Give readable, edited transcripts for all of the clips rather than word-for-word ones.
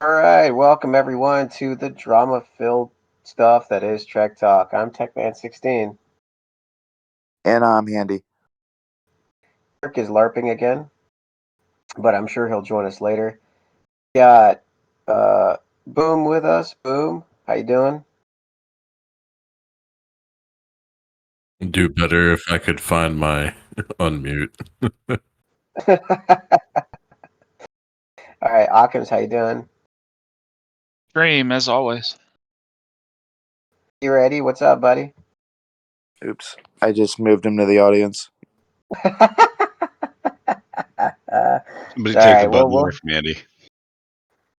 All right, welcome everyone to the drama-filled stuff that is Trek Talk. I'm Techman 16. And I'm Handy. Kirk is LARPing again, but I'm sure he'll join us later. Got Boom with us. Boom, how you doing? Do better if I could find my unmute. All right, Ocmsrzr, how you doing? Dream, as always. You ready? What's up, buddy? Oops. I just moved him to the audience. Somebody take the button away from Andy.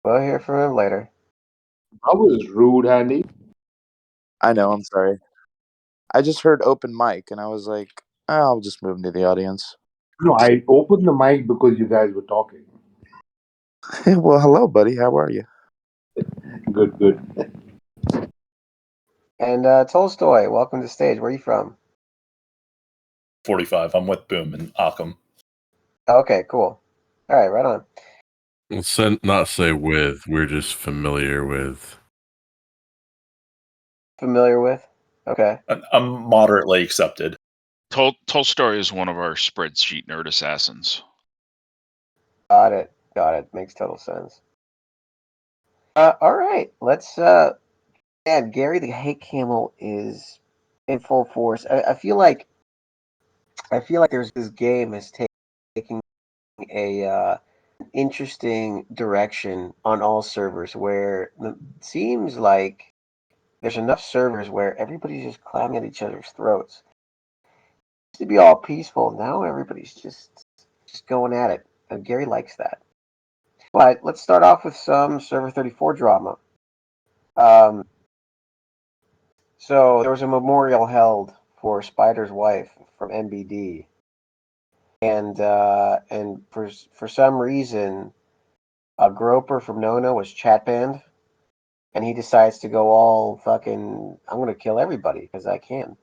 We'll hear from him later. That was rude, Handy. I know, I'm sorry. I just heard open mic and I was like, I'll just move him to the audience. No, I opened the mic because you guys were talking. Well, hello, buddy. How are you? Good. And Tolstoy, welcome to the stage. Where are you from? 45. I'm with Boom and Ockham. Okay, cool. All right, right on. Let's not say with. We're just familiar with. Familiar with? Okay. I'm moderately accepted. Tolstoy is one of our spreadsheet nerd assassins. Got it. Makes total sense. All right, let's. Man, Gary the Hate Camel is in full force. I feel like there's this game is taking a interesting direction on all servers where it seems like there's enough servers where everybody's just climbing at each other's throats. It used to be all peaceful. Now everybody's just going at it, and Gary likes that. But let's start off with some Server 34 drama. So there was a memorial held for Spider's wife from NBD, and for some reason, a groper from NONA was chat banned, and he decides to go all fucking, I'm gonna kill everybody because I can.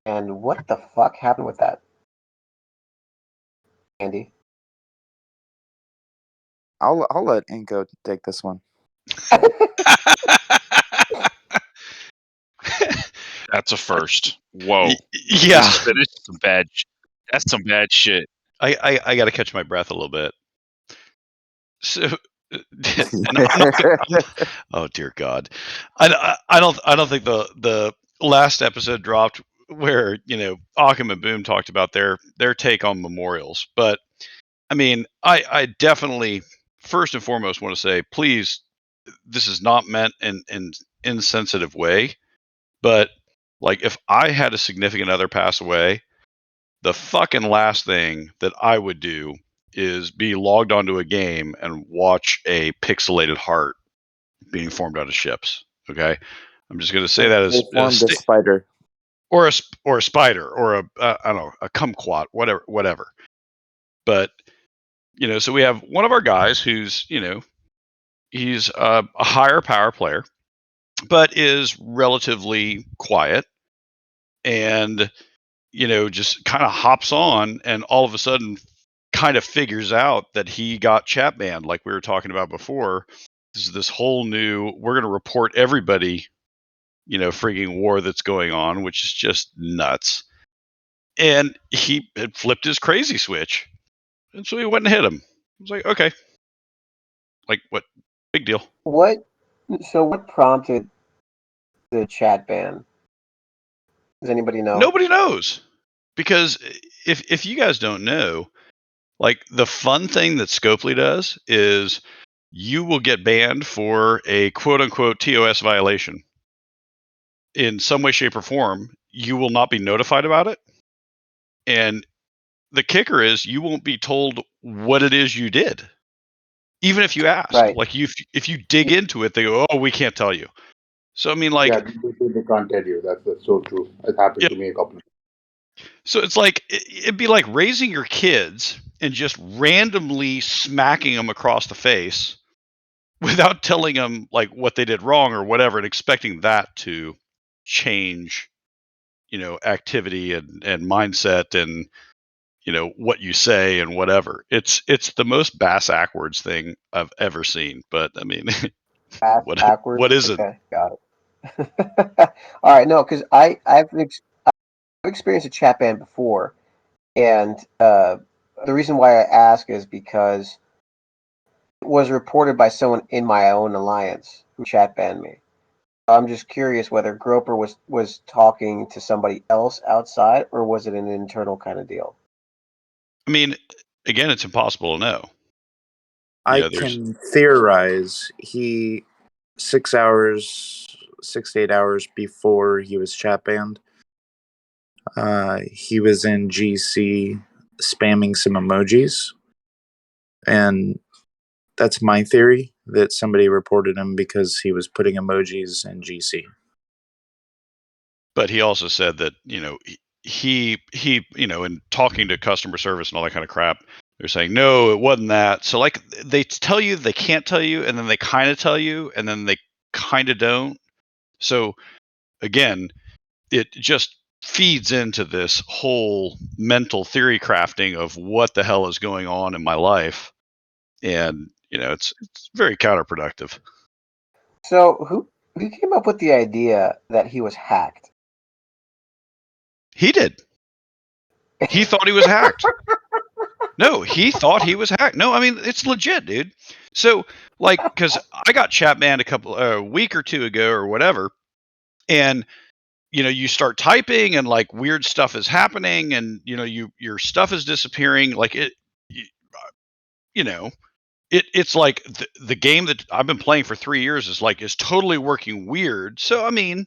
And what the fuck happened with that, Andy? I'll let Inko take this one. That's a first. Whoa. Yeah, That's some bad shit. I got to catch my breath a little bit. So, oh dear God, I don't think the last episode dropped where Ockham and Boom talked about their take on memorials, but I mean I definitely first and foremost want to say, please, this is not meant in an insensitive way, but like if I had a significant other pass away, the fucking last thing that I would do is be logged onto a game and watch a pixelated heart being formed out of ships. Okay, I'm just going to say that They formed a spider, or a spider, or a I don't know, a kumquat, whatever. But so we have one of our guys who's he's a higher power player, but is relatively quiet, and just kind of hops on, and all of a sudden kind of figures out that he got chat banned, like we were talking about before. This is this whole new, we're going to report everybody, freaking war that's going on, which is just nuts. And he had flipped his crazy switch. And so he went and hit him. I was like, okay. Like, what? Big deal. What prompted the chat ban? Does anybody know? Nobody knows. Because if you guys don't know, like the fun thing that Scopely does is you will get banned for a quote unquote TOS violation in some way, shape, or form. You will not be notified about it. And the kicker is you won't be told what it is you did, even if you ask. Right. Like if you dig into it, they go, "Oh, we can't tell you." So I mean, like, yeah, they can't tell you. That's so true. It happened to me a couple of times. So it's like it'd be like raising your kids and just randomly smacking them across the face without telling them like what they did wrong or whatever, and expecting that to change, activity and mindset and what you say and whatever. It's the most bass-ackwards thing I've ever seen. But I mean, Backwards. what isn't? Okay, got it. All right, no, because I've experienced a chat ban before, and the reason why I ask is because it was reported by someone in my own alliance who chat banned me. I'm just curious whether Groper was talking to somebody else outside, or was it an internal kind of deal? I mean, again, it's impossible to know. I can theorize 6 to 8 hours before he was chat banned, he was in GC spamming some emojis, and that's my theory, that somebody reported him because he was putting emojis in GC. But he also said that he in talking to customer service and all that kind of crap, they're saying no, it wasn't that. So like they tell you they can't tell you, and then they kind of tell you, and then they kind of don't. So again, it just feeds into this whole mental theory crafting of what the hell is going on in my life, and it's very counterproductive. So who came up with the idea that he was hacked? He did. He thought he was hacked. No, he thought he was hacked. No, I mean, it's legit, dude. So, like, because I got chat banned a week or two ago or whatever, and you start typing and like weird stuff is happening, and your stuff is disappearing. Like it's like the game that I've been playing for 3 years is totally working weird. So I mean,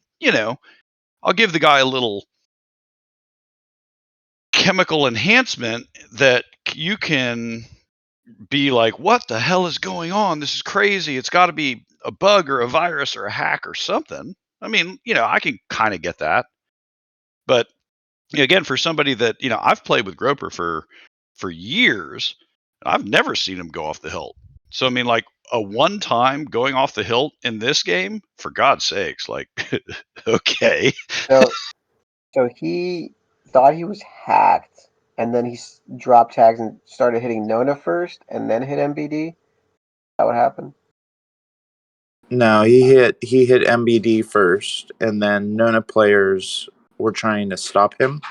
I'll give the guy a little chemical enhancement that you can be like, what the hell is going on? This is crazy. It's got to be a bug or a virus or a hack or something. I mean, I can kind of get that. But again, for somebody that, I've played with Groper for years, I've never seen him go off the hilt. So I mean, like a one time going off the hilt in this game, for God's sakes, like okay. So he thought he was hacked, and then he dropped tags and started hitting Nona first, and then hit MBD. That what happened? No, he hit MBD first, and then Nona players were trying to stop him.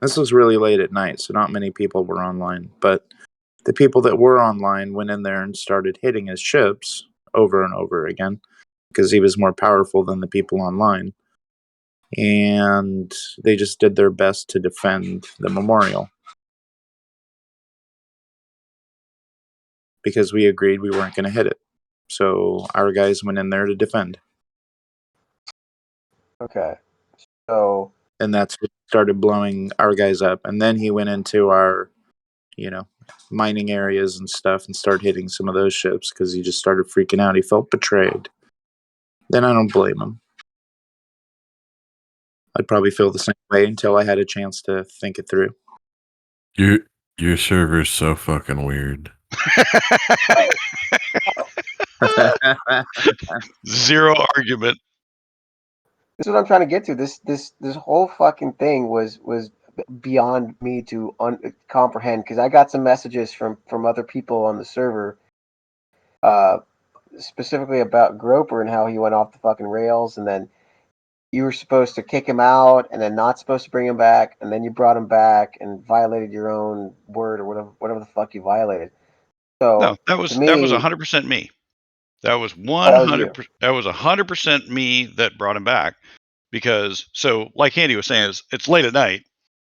This was really late at night, so not many people were online. But the people that were online went in there and started hitting his ships over and over again because he was more powerful than the people online. And they just did their best to defend the memorial. Because we agreed we weren't going to hit it. So our guys went in there to defend. Okay. So. And that's what started blowing our guys up. And then he went into our, mining areas and stuff and started hitting some of those ships because he just started freaking out. He felt betrayed. Then I don't blame him. I'd probably feel the same way until I had a chance to think it through. Your server's so fucking weird. Zero argument. This is what I'm trying to get to. This whole fucking thing was beyond me to comprehend, because I got some messages from other people on the server, specifically about Groper and how he went off the fucking rails, and then you were supposed to kick him out, and then not supposed to bring him back, and then you brought him back and violated your own word, or whatever the fuck you violated. So no, that was 100% me. That was 100%. That was 100% me that brought him back, because so like Handy was saying, it's late at night.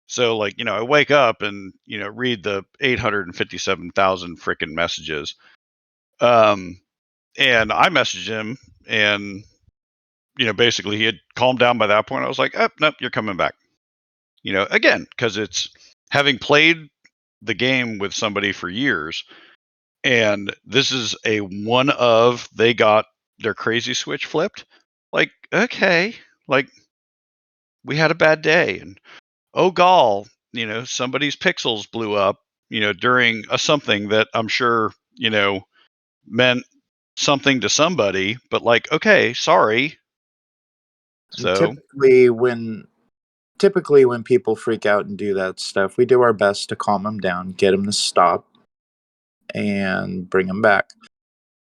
So like, I wake up and, read the 857,000 freaking messages. And I messaged him, and, basically he had calmed down by that point. I was like, oh, nope, you're coming back. Again, because it's having played the game with somebody for years, and this is a one of, they got their crazy switch flipped. Like, okay, like we had a bad day, and oh gall, somebody's pixels blew up, during a something that I'm sure, meant something to somebody, but like, okay, sorry. So typically when typically when people freak out and do that stuff, we do our best to calm them down, get them to stop, and bring them back.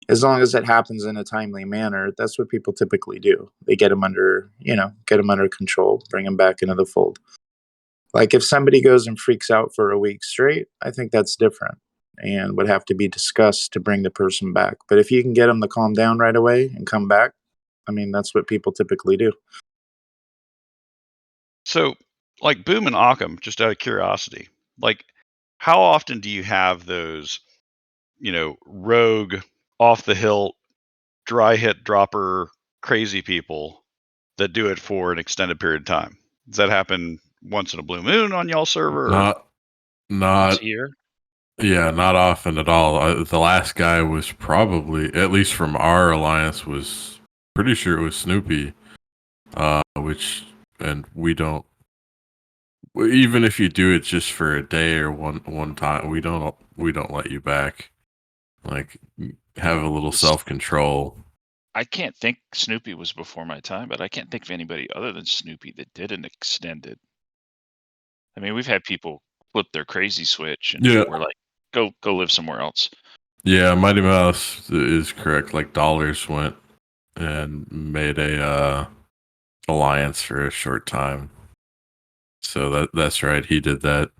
As long as it happens in a timely manner, that's what people typically do. They get them under, control, bring them back into the fold. Like if somebody goes and freaks out for a week straight, I think that's different and would have to be discussed to bring the person back. But if you can get them to calm down right away and come back, I mean, that's what people typically do. So, like Boom and Occam, just out of curiosity, like how often do you have those, rogue, off the hilt, dry hit dropper, crazy people that do it for an extended period of time? Does that happen once in a blue moon on y'all server? Not Once a year. Yeah, not often at all. The last guy was probably, at least from our alliance, was pretty sure it was Snoopy. And we don't. Even if you do it just for a day or one time, we don't let you back. Like, have a little self-control. I can't think Snoopy was before my time, but I can't think of anybody other than Snoopy that did an extended. I mean, we've had people flip their crazy switch and we're like, go live somewhere else. Yeah, Mighty Mouse is correct. Like Dollars went and made a alliance for a short time. So that's right. He did that.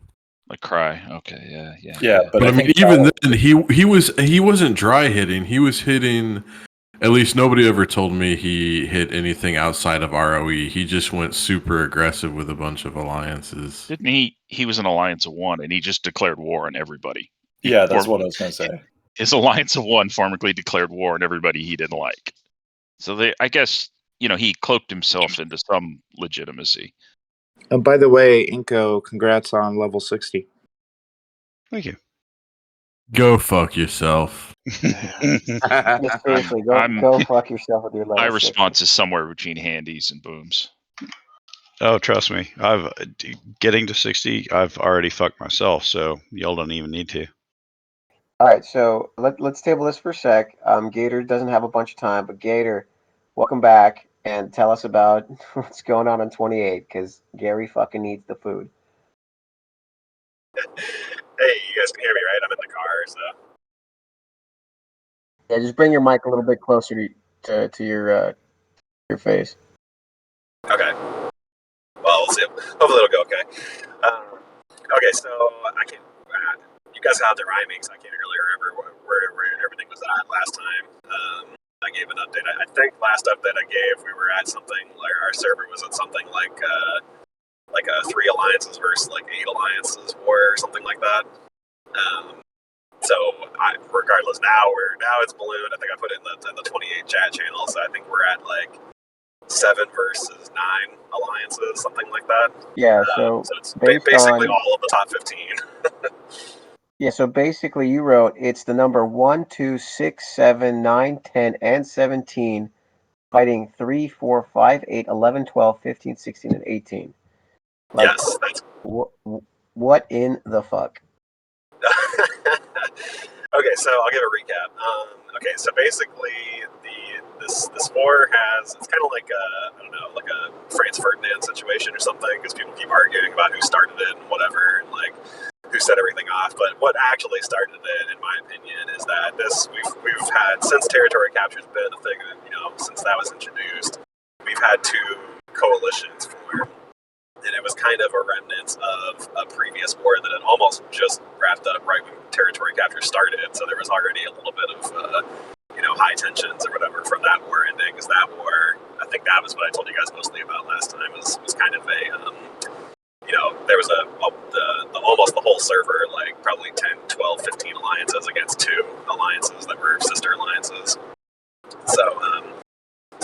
Like Cry. Okay, yeah. Yeah, but I mean, even then, he wasn't dry hitting. He was hitting. At least nobody ever told me he hit anything outside of ROE. He just went super aggressive with a bunch of alliances. Didn't he? He was an alliance of one, and he just declared war on everybody. Yeah, that's what I was going to say. His alliance of one formally declared war on everybody he didn't like. So I guess, he cloaked himself into some legitimacy. And by the way, Inko, congrats on level 60. Thank you. Go fuck yourself. Seriously, go fuck yourself with your level. My response is somewhere between handies and booms. Oh, trust me. Getting to 60, I've already fucked myself, so y'all don't even need to. All right, so let's table this for a sec. Gator doesn't have a bunch of time, but Gator, welcome back and tell us about what's going on 28, because Gary fucking needs the food. Hey, you guys can hear me, right? I'm in the car, so. Yeah, just bring your mic a little bit closer to your face. Okay. Well, we'll see. Hopefully it'll go okay. Okay, so I can. You guys have the rhyming, so I can't really remember where everything was at last time. I gave an update. I think last update I gave, we were at something like our server was at something like 3 alliances versus 8 alliances war or something like that. So regardless, now it's ballooned. I think I put it in the 28 chat channel. So I think we're at 7 versus 9 alliances, something like that. Yeah. So it's basically all of the top 15. Yeah. So basically, you wrote it's the number 1, 2, 6, 7, 9, 10, and 17 fighting 3, 4, 5, 8, 11, 12, 15, 16, and 18. Yes. What in the fuck? Okay, so I'll give a recap. Okay, so basically, this war it's kind of like a Franz Ferdinand situation or something, because people keep arguing about who started it and whatever, and who set everything off. But what actually started it, in my opinion, is that we've had, since territory capture's been a thing, since that was introduced, we've had 2 coalitions form. And it was kind of a remnant of a previous war that had almost just wrapped up right when territory capture started. So there was already a little bit of, high tensions or whatever from that war ending. Because that war, I think that was what I told you guys mostly about last time, was kind of a, there was almost the whole server, probably 10, 12, 15 alliances against 2 alliances that were sister alliances. So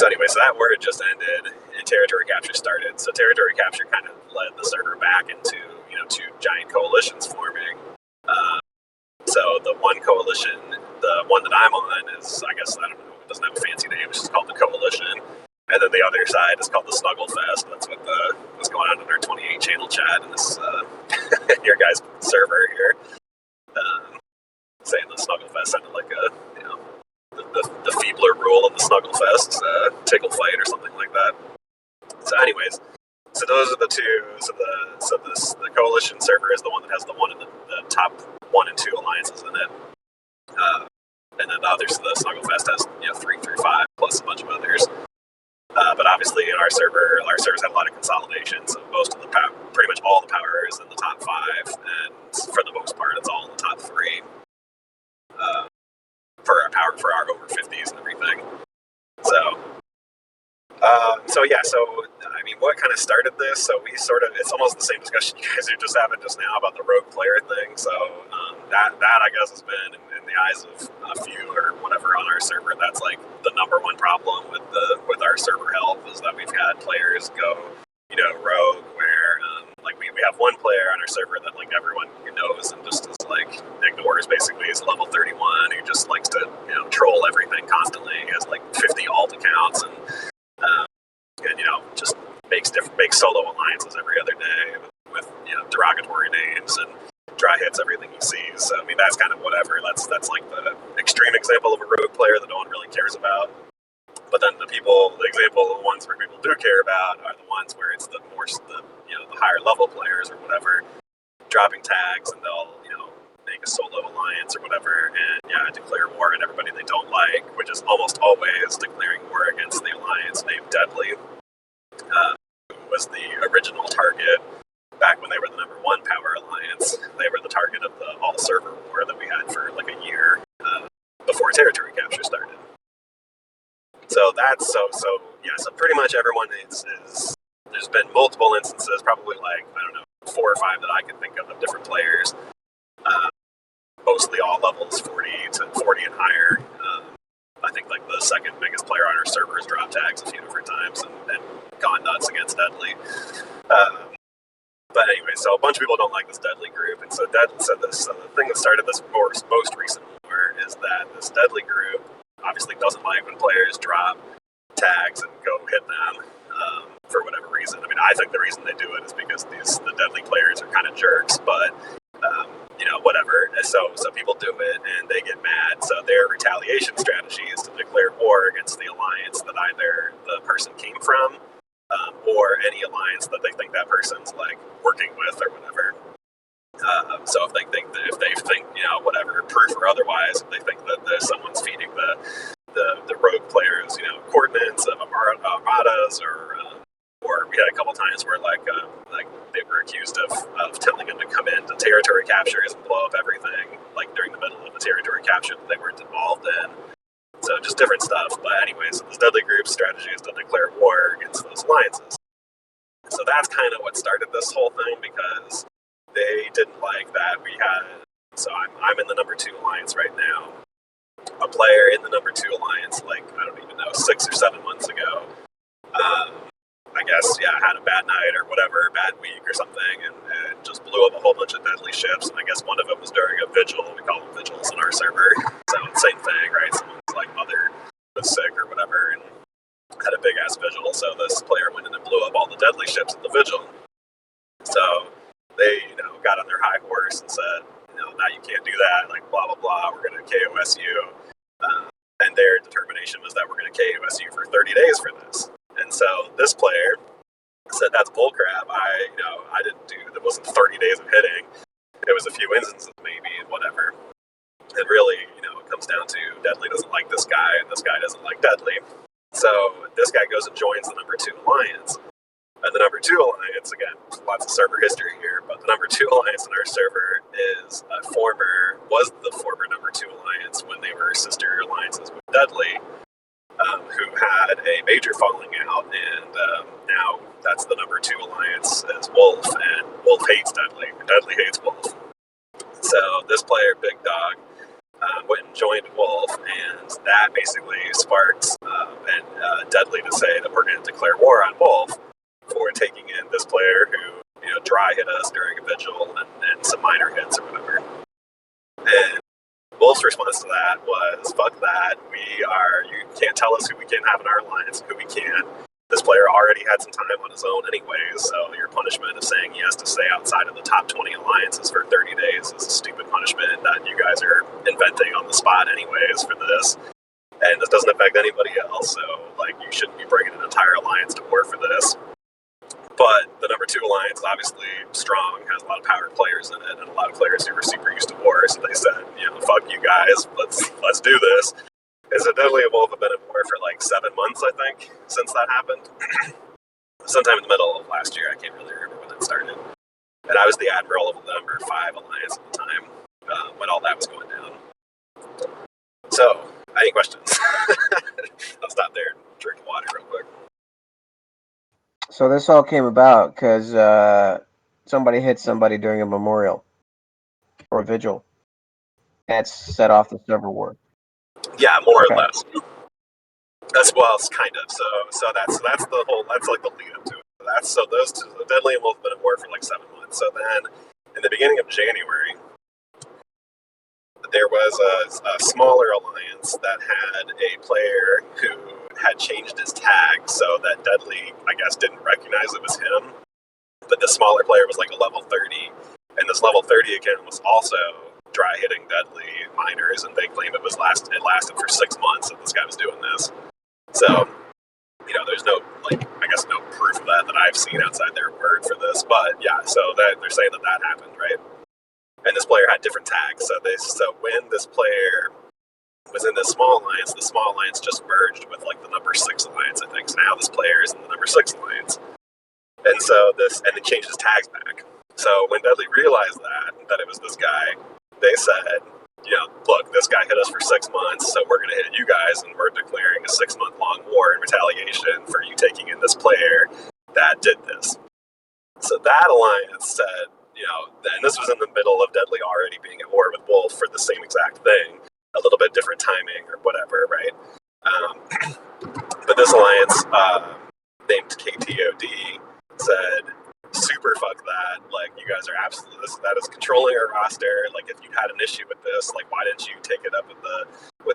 anyway, so that war had just ended and territory capture started. So territory capture kind of led the server back into, 2 giant coalitions forming. So the one coalition, the one that I'm on is, I guess, I don't know, it doesn't have a fancy name, it's just called the Coalition. And then the other side is called the Snuggle Fest. That's what's going on in our 28 channel chat in this, your guys' server here. Saying the Snuggle Fest sounded like the feebler rule of the Snuggle Fest, tickle fight or something like that. So anyways, So those are the two. The coalition server is the one that has the top 1 and 2 alliances in it, and then the others. The Snugglefest has 3 through 5 plus a bunch of others. But obviously, in our servers have a lot of consolidation. So pretty much all the power is in the top 5, and for the most part, it's all in the top 3 for our over 50s and everything. So I mean, what kind of started this? So it's almost the same discussion you guys are just having just now about the rogue player thing. So that I guess has been in the eyes of a few or whatever on our server. That's like the number one problem with our server health is that we've had players go rogue where like we have one player on our server that like everyone knows and just is like ignores basically. He's level 31 who just likes to troll everything constantly. He has like 50 alt accounts and just makes solo alliances every other day with derogatory names and dry hits everything he sees. So, I mean, that's kind of whatever. That's like the extreme example of a rogue player that no one really cares about. But then the ones where people do care about are the ones where it's the higher level players or whatever dropping tags, and they'll make a solo alliance or whatever and declare war on everybody they don't like, which is almost always declaring war against the alliance named Deadly, who was the original target back when they were the number 1 power alliance. They were the target of the all server war that we had for like a year before territory capture started. So that's so pretty much everyone is there's been multiple instances, probably like 4 or 5 that I can think of different players, mostly all levels 40 and higher. I think like the second biggest player on our server has dropped tags a few different times and gone nuts against Deadly. But anyway, so a bunch of people don't like this Deadly group, and so the thing that started this most recent war is that this Deadly group obviously doesn't like when players drop tags and go hit them for whatever reason. I mean, I think the reason they do it is because the Deadly players are kind of jerks, but whatever. So people do it and they get mad. So their retaliation strategy is to declare war against the alliance that either the person came from or any alliance that they think that person's like working with or whatever. So if they think whatever, proof or otherwise, if they think that someone's feeding the rogue players coordinates of armadas or we had a couple times where like they were accused of telling them to come in to territory captures and blow up everything like during the middle of a territory capture that they weren't involved in. So just different stuff. But anyways, this Deadly group's strategy is to declare war against those alliances. So that's kind of what started this whole thing, because they didn't like that we had. So I'm in the number 2 alliance right now. A player in the number 2 alliance, like I don't even know, 6 or 7 months ago, I guess, had a bad night or whatever, bad week or something, and just blew up a whole bunch of Deadly ships. And I guess one of them was during a vigil. We call them vigils in our server. So same thing, right? Someone's like mother was sick or whatever and had a big ass vigil. So this player went in and blew up all the Deadly ships at the vigil. So they, got on their high horse and said, now you can't do that. Like blah blah blah. We're going to KOS you. And their determination was that we're going to KOS you for 30 days for this. And so this player said, that's bullcrap. I didn't do, there wasn't 30 days of hitting. It was a few instances maybe and whatever. And really, it comes down to Deadly doesn't like this guy and this guy doesn't like Deadly. So this guy goes and joins the number 2 alliance. And the number 2 alliance, again, lots of server history here, but the number 2 alliance in our server was the former number 2 alliance when they were sister alliances with Deadly. Who had a major falling out, and now that's the number 2 alliance is Wolf, and Wolf hates Deadly, and Deadly hates Wolf. So this player, Big Dog, went and joined Wolf, and that basically sparked Deadly to say that we're going to declare war on Wolf for taking in this player who dry hit us during a vigil and some minor hits or whatever. And Wolf's response to that was, fuck that, you can't tell us who we can have in our alliance and who we can't. This player already had some time on his own anyways, so your punishment of saying he has to stay outside of the top 20 alliances for 30 days is a stupid punishment that you guys are inventing on the spot anyways for this. And this doesn't affect anybody else, so like you shouldn't be bringing an entire alliance to war for this. But the number 2 alliance is obviously strong, has a lot of powered players in it, and a lot of players who were super used to war. So they said, fuck you guys, let's do this. And so Deadly and Wolf have been at war for like 7 months, I think, since that happened. Sometime in the middle of last year, I can't really remember when that started. And I was the admiral of the number 5 alliance at the time when all that was going down. So, any questions? I'll stop there and drink water real quick. So this all came about because somebody hit somebody during a memorial or a vigil. That set off the server war. Yeah, more or less. It's kind of. So that's the whole. That's like the lead up to it. So those two, Deadly and Wolf, have been at war for like 7 months. So then, in the beginning of January, there was a smaller alliance that had a player who had changed his tag so that Deadly, I guess, didn't recognize it was him. But the smaller player was like a level 30, and this level 30 account was also dry hitting Deadly minors, and they claim it lasted for 6 months that this guy was doing this. So, there's no no proof of that I've seen outside their word for this, but yeah, so they're saying that happened, right? And this player had different tags, so when this player was in this small alliance, the small alliance just merged with like the number 6 alliance, I think. So now this player is in the number 6 alliance, and it changed his tags back. So when Deadly realized that it was this guy, they said, look, this guy hit us for 6 months, so we're going to hit you guys, and we're declaring a 6-month-long war in retaliation for you taking in this player that did this. So that alliance said, and this was in the middle of Deadly already being at war with Wolf for the same exact thing, a little bit different timing or whatever, right? But this alliance, named KTOD, said, super fuck that, like, you guys are absolutely, that is controlling our roster, like, if you had an issue with this, like, why didn't you take it up with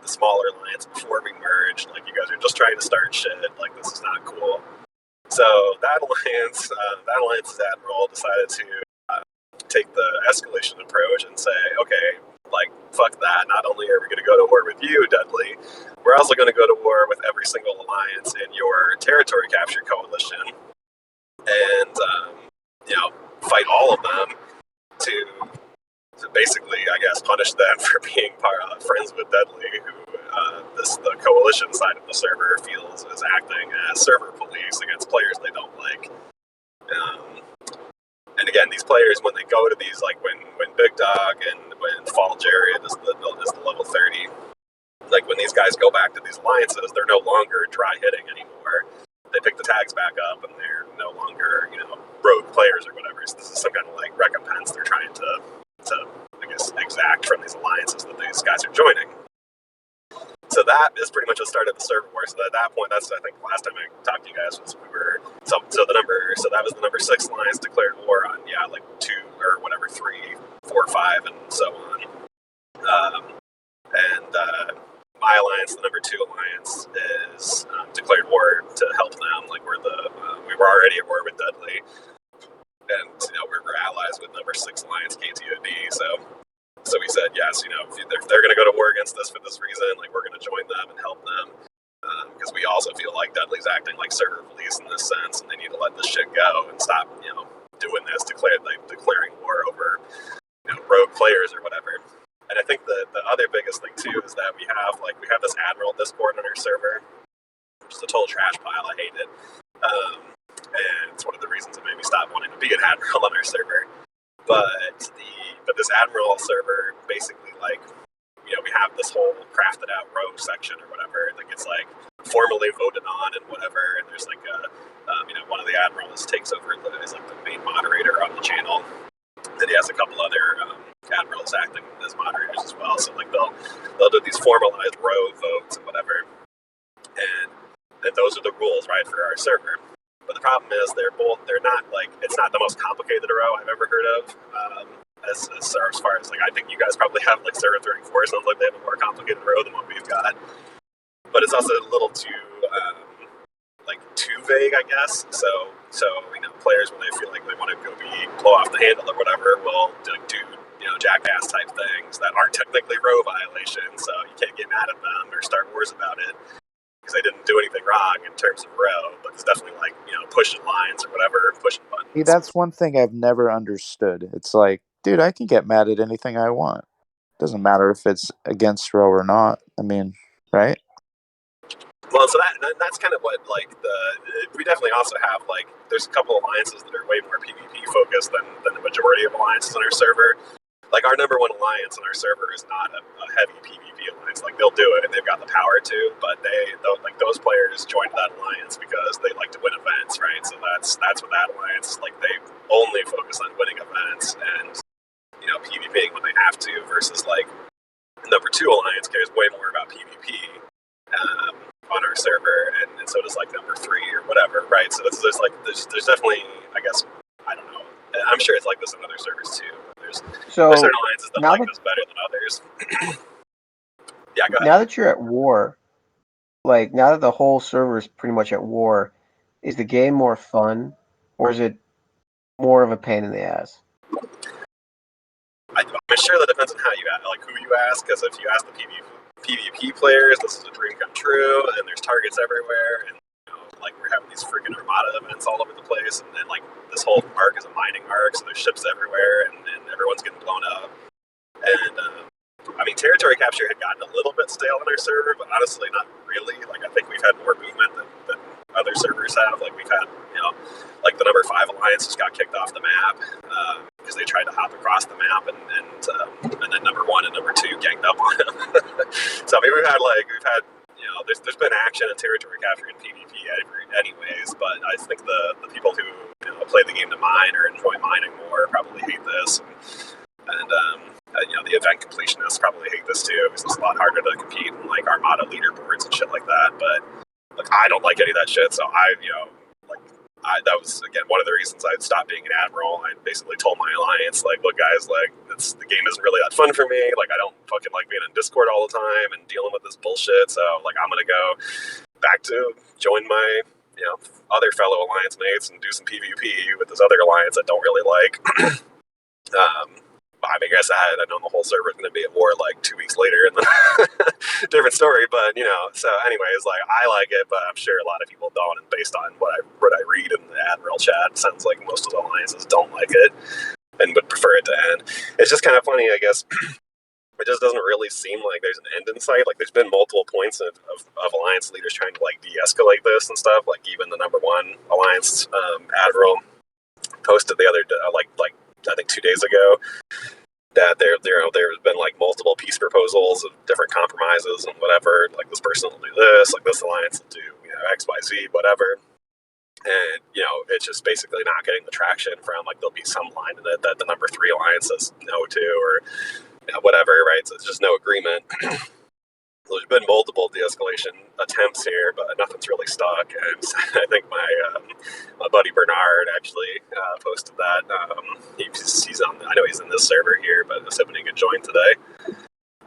the smaller alliance before we merged, like, you guys are just trying to start shit, like, this is not cool. So that alliance's admiral decided to take the escalation approach and say, okay, like, fuck that, not only are we going to go to war with you, Deadly, we're also going to go to war with every single alliance in your territory capture coalition, and fight all of them to basically, I guess, punish them for being friends with Deadly, who the coalition side of the server feels is acting as server police against players they don't like. And again, these players, when they go to these, like when Big Dog and when Fall Jared is the level 30, like when these guys go back to these alliances, they're no longer dry hitting anymore. They pick the tags back up, and they're no longer, rogue players or whatever. So this is some kind of like recompense they're trying to I guess, exact from these alliances that these guys are joining. So that is pretty much what started the server war. So at that point, that's, I think, the last time I talked to you guys was that was the number 6 alliance declared war on, like 2 or whatever, 3, 4, 5, and so on. My alliance, the number 2 alliance, is declared war to help them. Like we were already at war with Deadly, and we were allies with number 6 alliance KTOD. So we said yes. If they're going to go to war against us for this reason, like we're going to join them and help them, because we also feel like Deadly's acting like server police in this sense, and they need to let this shit go and stop doing this, declaring war over rogue players or whatever. And I think the other biggest thing too is that we have this Admiral Discord on our server, which is a total trash pile. I hate it, and it's one of the reasons that made me stop wanting to be an Admiral on our server. But this Admiral server basically, we have this whole crafted out rogue section or whatever. Like it's like formally voted on and whatever. And there's like one of the admirals takes over is like the main moderator on the channel. Then he has a couple other admirals acting as moderators as well. So like they'll do these formalized rogue votes and whatever. And those are the rules, right, for our server. But the problem is they're not like, it's not the most complicated row I've ever heard of. As far as like, I think you guys probably have like server 34. Sounds like they have a more complicated row than what we've got. But it's also a little too vague, I guess. So players, when they feel like they want to blow off the handle or whatever, will do jackass type things that aren't technically row violations. So you can't get mad at them or start wars about it, because they didn't do anything wrong in terms of row, but it's definitely like, pushing lines or whatever, pushing buttons. See, that's one thing I've never understood. It's like, dude, I can get mad at anything I want. Doesn't matter if it's against row or not. I mean, right? Well, so that's kind of what, like, we definitely also have, like, there's a couple alliances that are way more PvP focused than the majority of alliances on our server. Like, our number one alliance on our server is not a heavy PvP alliance. Like, they'll do it, and they've got the power to, but those players joined that alliance because they like to win events, right? So that's what that alliance, like, they only focus on winning events and, PvPing when they have to, versus, like, number two alliance cares way more about PvP. On our server, and so does like number three or whatever, right? So there's definitely, I guess, I don't know. I'm sure it's like this in other servers too. There's certain alliances that like this better than others. Yeah, go ahead. Now that you're at war, like now that the whole server is pretty much at war, is the game more fun, or is it more of a pain in the ass? I'm sure that depends on how you ask, like who you ask. Because if you ask the PvP players, this is a dream come true, and there's targets everywhere, and like we're having these freaking Armada events all over the place, and then like this whole arc is a mining arc, so there's ships everywhere, and everyone's getting blown up. And I mean, territory capture had gotten a little bit stale on our server, but honestly, not really. Like I think we've had more movement than other servers have. Like we've had, like the number 5 alliance just got kicked off the map because they tried to hop across the map, and then number 1 and number 2 ganged up on them. So I mean, we've had there's been action and territory capture in PvP anyways, but I think the people who play the game to mine or enjoy mining more probably hate this, and the event completionists probably hate this too because it's a lot harder to compete in like Armada leaderboards and shit like that. But like I don't like any of that shit, so that was again one of the reasons I stopped being an admiral. I basically told my alliance, like, look guys, like the game isn't really that fun for me. Like I don't fucking like being in Discord all the time and dealing with this bullshit. So like I'm gonna go back to join my other fellow alliance mates and do some PvP with this other alliance I don't really like. I mean, I guess I known the whole server was going to be at war like 2 weeks later, and then different story. But so anyways, like I like it, but I'm sure a lot of people don't. And based on what I read in the Admiral chat, it sounds like most of the alliances don't like it and would prefer it to end. It's just kind of funny, I guess. It just doesn't really seem like there's an end in sight. Like there's been multiple points of alliance leaders trying to like de-escalate this and stuff. Like even the number 1 alliance admiral posted the other like I think 2 days ago that there's been like multiple peace proposals of different compromises and whatever. Like this person will do this, like this alliance will do X, Y, Z, whatever. And it's just basically not getting the traction from like there'll be some line in it that the number 3 alliance says no to or whatever, right? So it's just no agreement. There's been multiple de-escalation attempts here, but nothing's really stuck. And I think my buddy Bernard actually posted that. He's on. I know he's in this server here, but I was hoping he could join today.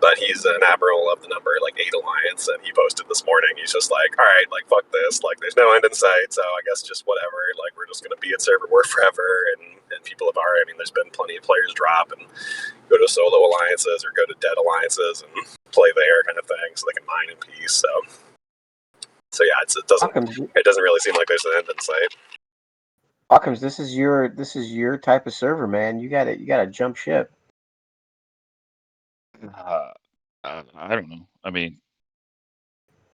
But he's an admiral of the number 8 alliance, and he posted this morning. He's just like, all right, like fuck this. Like there's no end in sight, so I guess just whatever. Like we're just gonna be at server war forever. And people have already. I mean, there's been plenty of players drop and go to solo alliances or go to dead alliances and play there kind of thing, so they can mine in peace. So yeah, it doesn't really seem like there's an end in sight. Ocmsrzr, this is your type of server, man. You gotta jump ship. I don't know. I mean,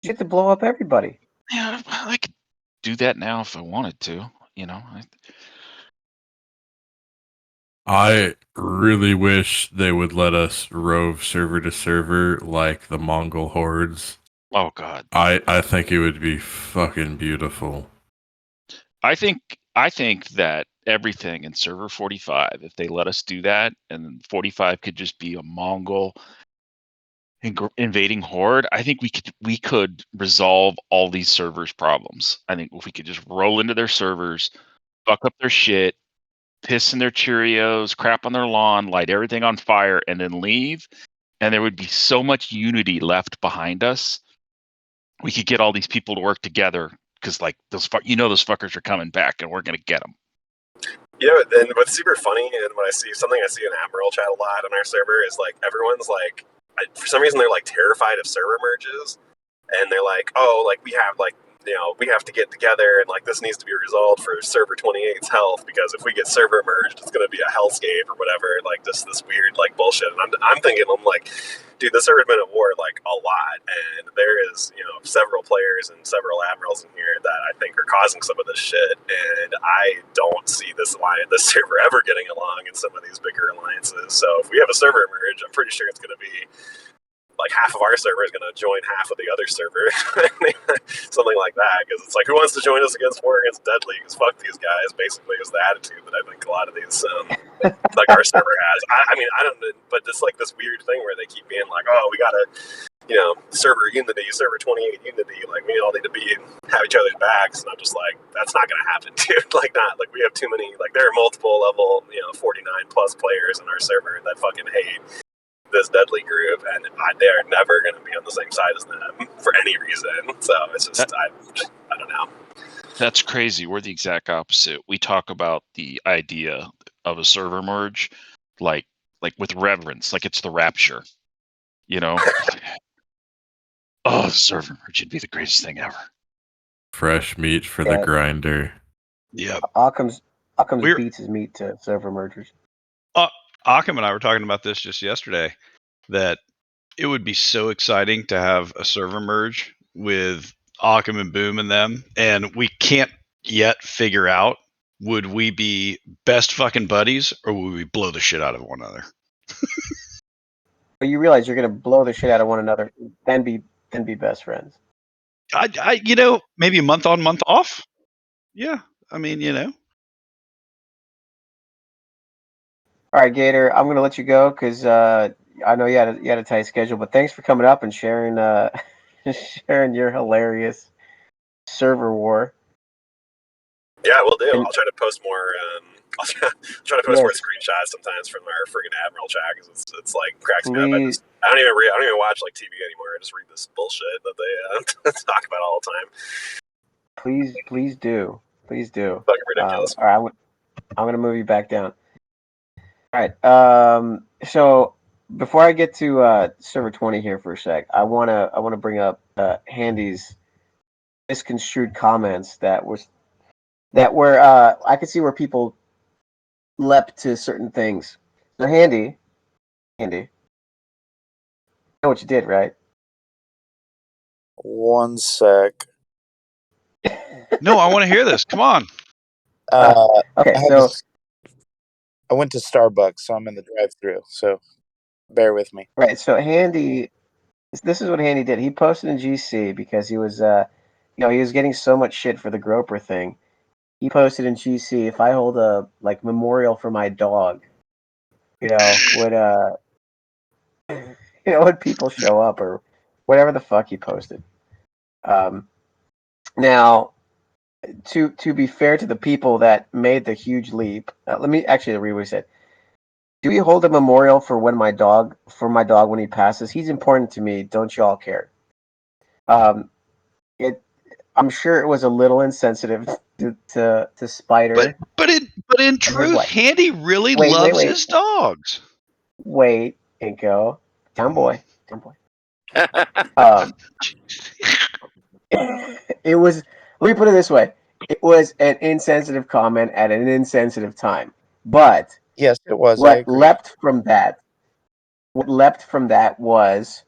you get to blow up everybody. Yeah, I could do that now if I wanted to. I really wish they would let us rove server to server like the Mongol hordes. Oh God. I think it would be fucking beautiful. I think that everything in server 45, if they let us do that, and 45 could just be a Mongol invading horde, I think we could resolve all these servers' problems. I think if we could just roll into their servers, fuck up their shit, piss in their Cheerios, crap on their lawn, light everything on fire, and then leave, and there would be so much unity left behind us. We could get all these people to work together because, like, those fuckers are coming back, and we're gonna get them. And what's super funny, and when I see in Admiral chat a lot on our server is like everyone's like, for some reason they're like terrified of server merges, and they're like, oh, like we have like, we have to get together and like this needs to be resolved for server 28's health, because if we get server merged, it's going to be a hellscape or whatever, like just this weird like bullshit. And I'm thinking, I'm like, dude, the server's been at war like a lot, and there is several players and several admirals in here that I think are causing some of this shit, and I don't see this server ever getting along in some of these bigger alliances. So if we have a server merge, I'm pretty sure it's going to be like half of our server is going to join half of the other server, something like that. Because it's like, who wants to join us against war against Deadly? Because fuck these guys. Basically, is the attitude that I think a lot of these like our server has. I mean, I don't, but it's like this weird thing where they keep being like, oh, we gotta, server unity, server 28 unity. Like we all need to have each other's backs. And I'm just like, that's not gonna happen, dude. Like we have too many. Like there are multiple level, 49 plus players in our server that fucking hate this Deadly group, and they're never going to be on the same side as them for any reason. So it's just, I don't know. That's crazy. We're the exact opposite. We talk about the idea of a server merge like with reverence, like it's the rapture, Oh, server merge would be the greatest thing ever. Fresh meat for the grinder. Yeah. Occam's beats his meat to server mergers. Occam and I were talking about this just yesterday, that it would be so exciting to have a server merge with Occam and Boom and them, and we can't yet figure out, would we be best fucking buddies or would we blow the shit out of one another? But you realize you're going to blow the shit out of one another, then be best friends. I maybe month on, month off. Yeah, I mean, All right, Gator, I'm going to let you go because I know you had a tight schedule, but thanks for coming up and sharing sharing your hilarious server war. Yeah, we'll do. I'll try to post more. I'll try to post more screenshots sometimes from our friggin' Admiral chat, because it's like cracks me up. I don't even watch like TV anymore. I just read this bullshit that they talk about all the time. Please do. Fucking ridiculous. All right, I'm gonna move you back down. All right. So before I get to server 20 here for a sec, I wanna bring up Handy's misconstrued comments that were I could see where people leapt to certain things. So Handy, you know what you did, right? One sec. No, I want to hear this. Come on. Okay, so I went to Starbucks, so I'm in the drive-thru. So bear with me. Right. So Handy, this is what Handy did. He posted in GC because he was, he was getting so much shit for the Groper thing. He posted in GC, if I hold a memorial for my dog, would would people show up or whatever the fuck he posted. Now, to be fair to the people that made the huge leap, let me actually read what he said. Do we hold a memorial for my dog when he passes? He's important to me. Don't you all care? I'm sure it was a little insensitive to Spider. But in truth, Handy really loves his dogs. Wait, Inko, town boy. It was. Let me put it this way: it was an insensitive comment at an insensitive time. But yes, it was. What leapt from that was,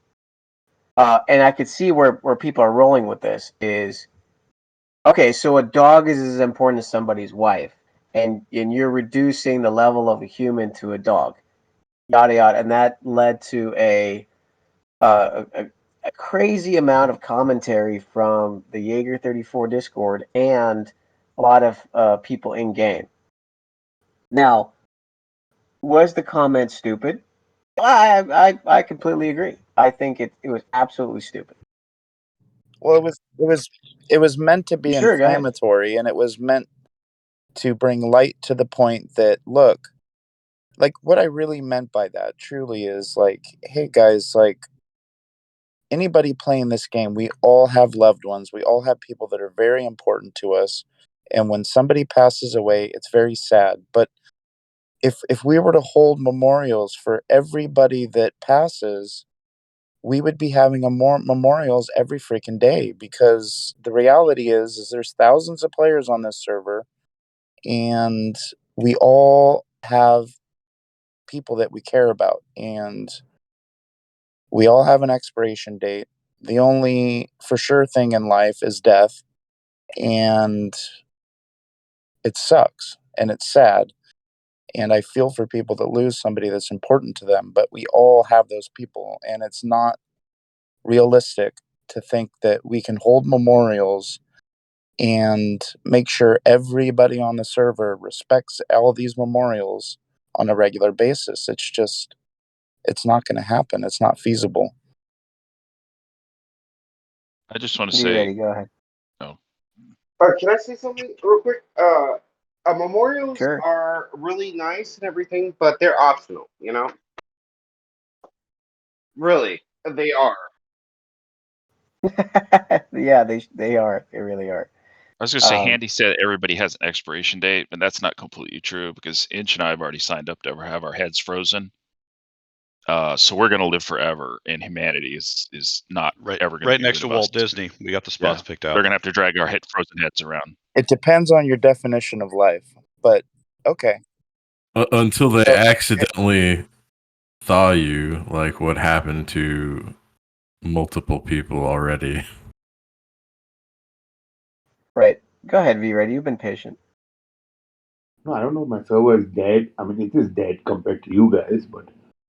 and I could see where people are rolling with this is, okay, so a dog is as important as somebody's wife, and you're reducing the level of a human to a dog, yada yada, and that led to a crazy amount of commentary from the Jaeger 34 Discord and a lot of people in game. Now, was the comment stupid? I completely agree. I think it was absolutely stupid. Well, it was meant to be inflammatory, and it was meant to bring light to the point that, look, like what I really meant by that truly is like, hey guys, like anybody playing this game, we all have loved ones. We all have people that are very important to us. And when somebody passes away, it's very sad. But if we were to hold memorials for everybody that passes, we would be having memorials every freaking day, because the reality is there's thousands of players on this server, and we all have people that we care about, and we all have an expiration date. The only for sure thing in life is death, and it sucks and it's sad. And I feel for people that lose somebody that's important to them, but we all have those people, and it's not realistic to think that we can hold memorials and make sure everybody on the server respects all these memorials on a regular basis. It's not going to happen. It's not feasible. I just want to Be say, ready. Go ahead. Can I say something real quick? Memorials Sure. are really nice and everything, but they're optional, you know? Really, they are. Yeah, they are. They really are. I was going to say, Handy said everybody has an expiration date, but that's not completely true, because Inch and I have already signed up to ever have our heads frozen. So we're going to live forever, and humanity is not ever going to right next to Walt Disney. We got the spots picked out. They're going to have to drag our frozen heads around. It depends on your definition of life, but okay. Until they accidentally thaw you, like what happened to multiple people already. Right. Go ahead, VReddy. You've been patient. No, I don't know if my server is dead. I mean, it is dead compared to you guys, but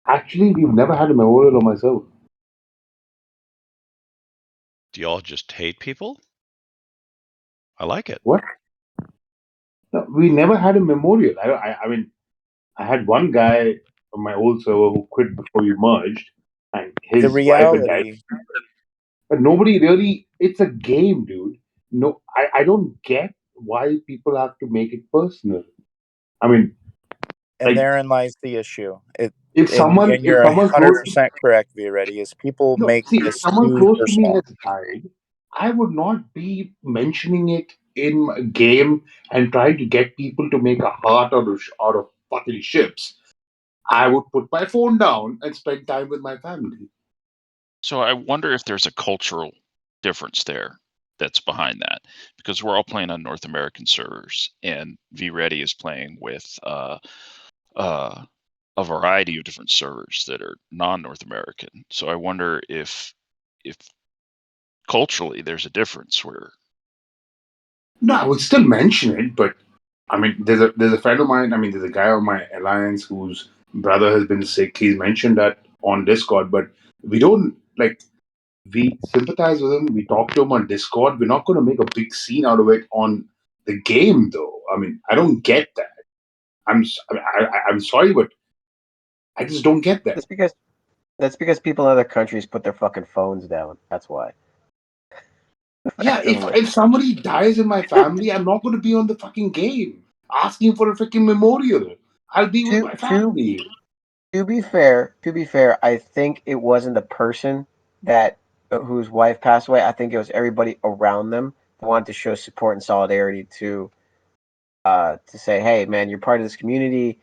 actually, we've never had a memorial on my server. Do y'all just hate people? I like it. What? No, we never had a memorial. I mean, I had one guy on my old server who quit before we merged, and his wife had died. But nobody really. It's a game, dude. No, I don't get why people have to make it personal. I mean, and like, therein lies the issue. If someone 100% correct, VReddy, is people make if this someone too close personal. to me has died, I would not be mentioning it in a game and trying to get people to make a heart out of fucking ships. I would put my phone down and spend time with my family. So I wonder if there's a cultural difference there that's behind that, because we're all playing on North American servers, and VReddy is playing with a variety of different servers that are non-North American. So I wonder if culturally there's a difference where. No, I would still mention it, but I mean, there's a friend of mine. I mean, there's a guy on my alliance whose brother has been sick. He's mentioned that on Discord, but we don't like. We sympathize with him. We talk to him on Discord. We're not going to make a big scene out of it on the game, though. I mean, I don't get that. I'm sorry, but I just don't get that. That's because people in other countries put their fucking phones down. That's why. Yeah, if somebody dies in my family, I'm not going to be on the fucking game asking for a freaking memorial. I'll be with my family. To be fair, I think it wasn't the person that whose wife passed away. I think it was everybody around them that wanted to show support and solidarity to say, "Hey, man, you're part of this community.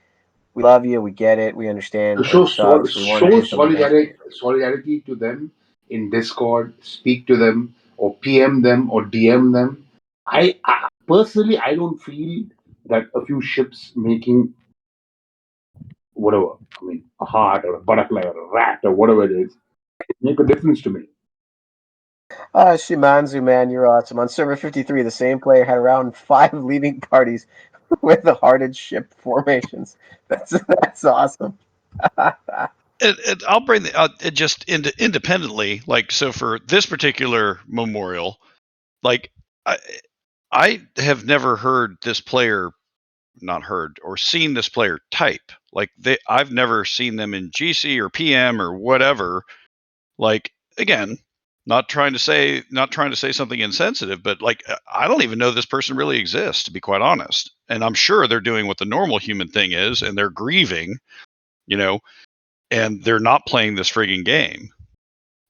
We love you. We get it. We understand. To show, It sucks. We want to do something nice." solidarity to them in Discord, speak to them, or PM them, or DM them. I personally, I don't feel that a few ships making whatever, I mean, a heart or a butterfly or a rat or whatever it is, make a difference to me. Shimanzu, man, you're awesome. On server 53, the same player had around 5 leaving parties with the hearted ship formations. That's awesome. I'll bring it just independently. Like, so for this particular memorial, like I have never heard this player, not heard or seen this player type. Like I've never seen them in GC or PM or whatever. Like, again, not trying to say something insensitive, but like I don't even know this person really exists, to be quite honest. And I'm sure they're doing what the normal human thing is, and they're grieving, and they're not playing this frigging game.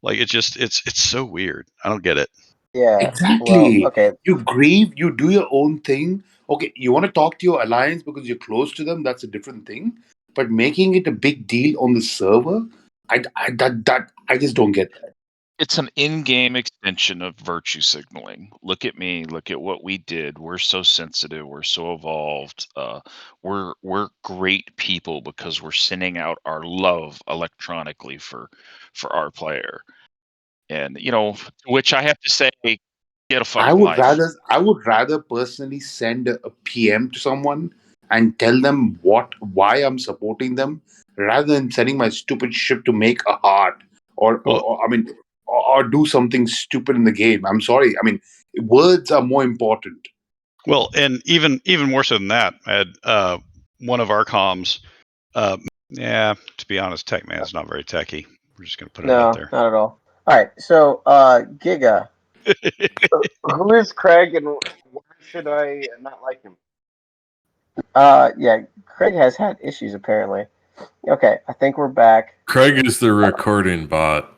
Like, it's so weird. I don't get it. Yeah. Exactly. Well, okay. You grieve, you do your own thing. Okay, you want to talk to your alliance because you're close to them, that's a different thing. But making it a big deal on the server, I just don't get that. It's an in-game extension of virtue signaling. Look at me. Look at what we did. We're so sensitive. We're so evolved. We're great people because we're sending out our love electronically for our player. And which I have to say, get a fucking life. I would rather personally send a PM to someone and tell them why I'm supporting them rather than sending my stupid ship to make a heart or do something stupid in the game. I'm sorry. I mean, words are more important. Well, and even more so than that, I had one of our comms. To be honest, Techman's not very techy. We're just going to put it out there. No, not at all. All right, so Giga. Who is Craig, and why should I not like him? Yeah, Craig has had issues apparently. Okay, I think we're back. Craig is the recording bot.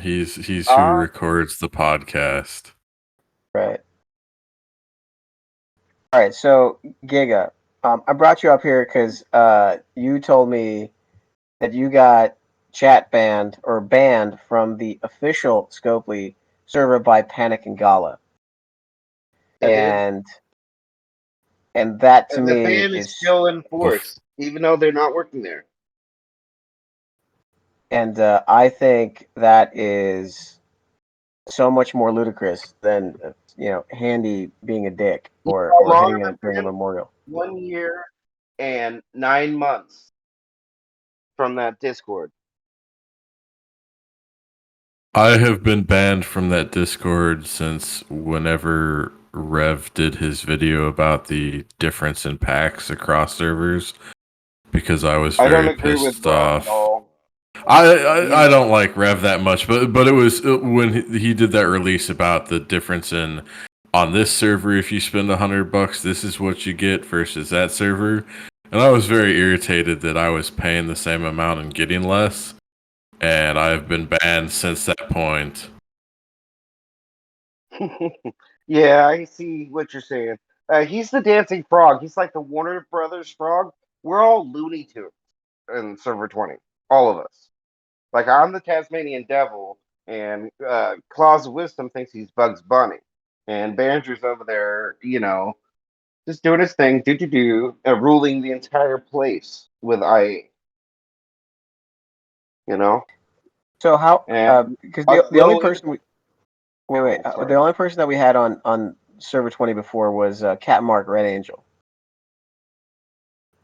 He's who records the podcast. Right. All right, so Giga, I brought you up here because you told me that you got chat banned from the official Scopely server by Panic and Gala, and that to me the ban is still in force, even though they're not working there. And I think that is so much more ludicrous than Handy being a dick or hitting him during a memorial. 1 year and 9 months from that Discord. I have been banned from that Discord since whenever Rev did his video about the difference in packs across servers, because I was very pissed off. I don't like Rev that much, but it was when he did that release about the difference in on this server, if you spend $100, this is what you get versus that server, and I was very irritated that I was paying the same amount and getting less, and I've been banned since that point. Yeah, I see what you're saying. He's the dancing frog. He's like the Warner Brothers frog. We're all Looney Tunes in server 20, all of us. Like, I'm the Tasmanian devil, and Claws of Wisdom thinks he's Bugs Bunny. And Banger's over there, just doing his thing, ruling the entire place with IA. So how? Because the only person the only person that we had on server 20 before was Cat Mark Red Angel.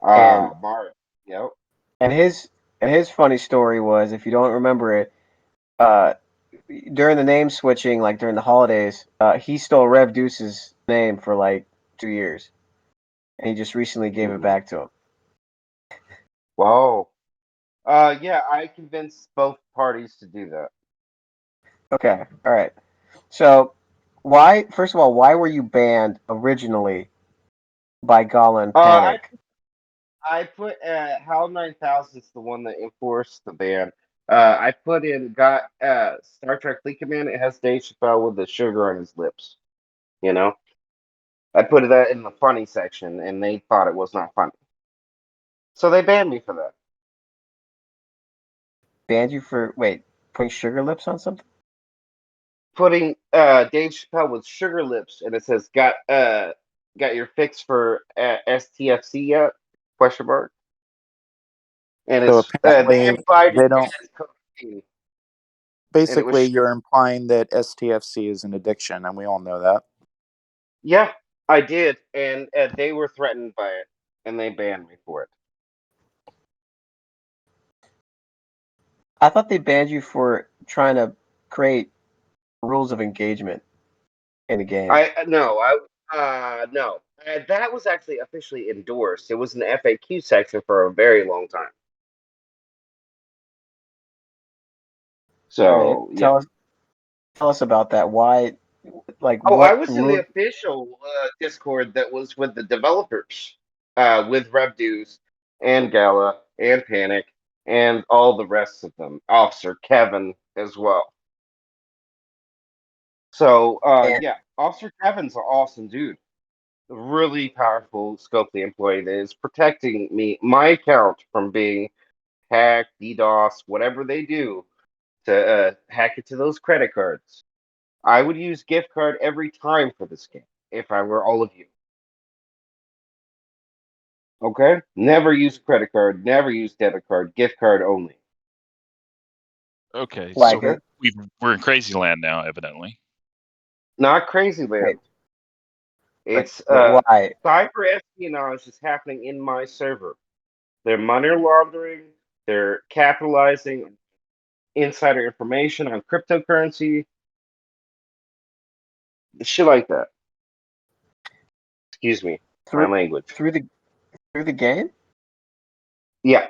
Mark. Yep. And his funny story was, if you don't remember it, during the name switching, like during the holidays, he stole Rev Deuce's name for like 2 years, and he just recently gave it back to him. Whoa. Yeah, I convinced both parties to do that. Okay, all right. So, first of all, why were you banned originally by Gala and Panic? I put HAL 9000 is the one that enforced the ban. I put in Star Trek Fleet Command. It has Dave Chappelle with the sugar on his lips. I put that in the funny section, and they thought it was not funny. So they banned me for that. Banned you for putting sugar lips on something? Putting Dave Chappelle with sugar lips, and it says got your fix for STFC yet? Question mark. And So it's they don't. Basically, was, you're implying that STFC is an addiction, and we all know that. Yeah, I did, and they were threatened by it, and they banned me for it. I thought they banned you for trying to create rules of engagement in the game. No. That was actually officially endorsed. It was an FAQ section for a very long time. So right. Tell us about that. Why? I was in the official Discord that was with the developers, with RevDues and Gala and Panic and all the rest of them. Officer Kevin as well. So Officer Kevin's an awesome dude. A really powerful Scopely employee that is protecting my account from being hack, DDoS, whatever they do to hack into those credit cards, I would use gift card every time for this game if I were all of you. Okay? Never use credit card, never use debit card, gift card only. Okay, Like so it. we're in crazy land now, evidently. Not crazy land. Wait, It's why? cyber espionage is happening in my server. They're money laundering, they're capitalizing insider information on cryptocurrency, shit like that. Excuse me, my language. Through the game? Yeah.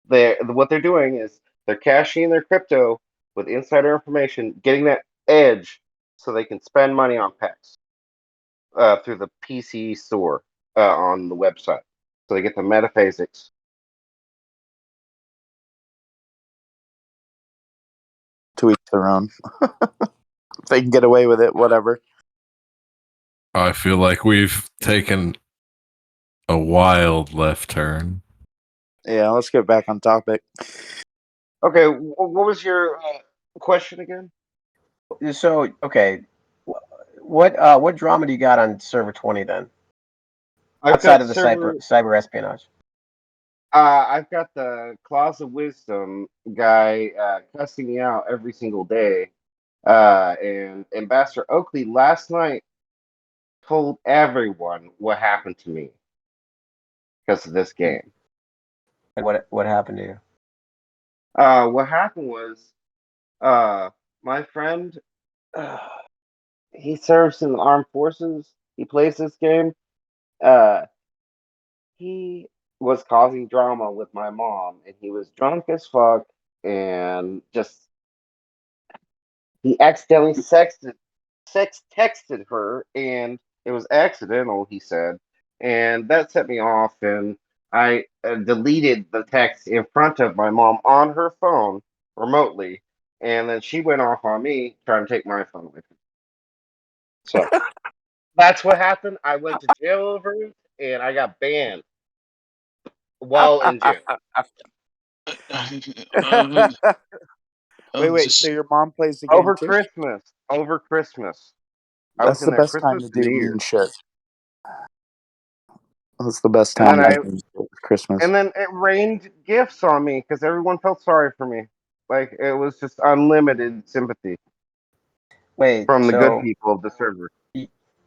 What they're doing is they're cashing their crypto with insider information, getting that edge so they can spend money on packs through the PC store on the website. So they get the metaphysics. To each their own. If they can get away with it, whatever. I feel like we've taken a wild left turn. Yeah, let's get back on topic. Okay, what was your question again? So, okay, what drama do you got on server 20 then? Outside of the cyber espionage. I've got the Claws of Wisdom guy cussing me out every single day. And Ambassador Oakley last night told everyone what happened to me because of this game. And what happened to you? What happened was my friend, he serves in the armed forces. He plays this game. He was causing drama with my mom, and he was drunk as fuck, and just he accidentally texted her, and it was accidental, he said, and that set me off, and I deleted the text in front of my mom on her phone remotely, and then she went off on me trying to take my phone away from me. So that's what happened. I went to jail over it, and I got banned while in jail. Wait. So your mom plays the game Over too? Christmas. Over Christmas. I That's was in the there best time Christmas to and do New mean Year's. shit. That's the best And time then to do mean shit, Christmas. And then it rained gifts on me because everyone felt sorry for me. Like it was just unlimited sympathy Wait, from the good so people of the server.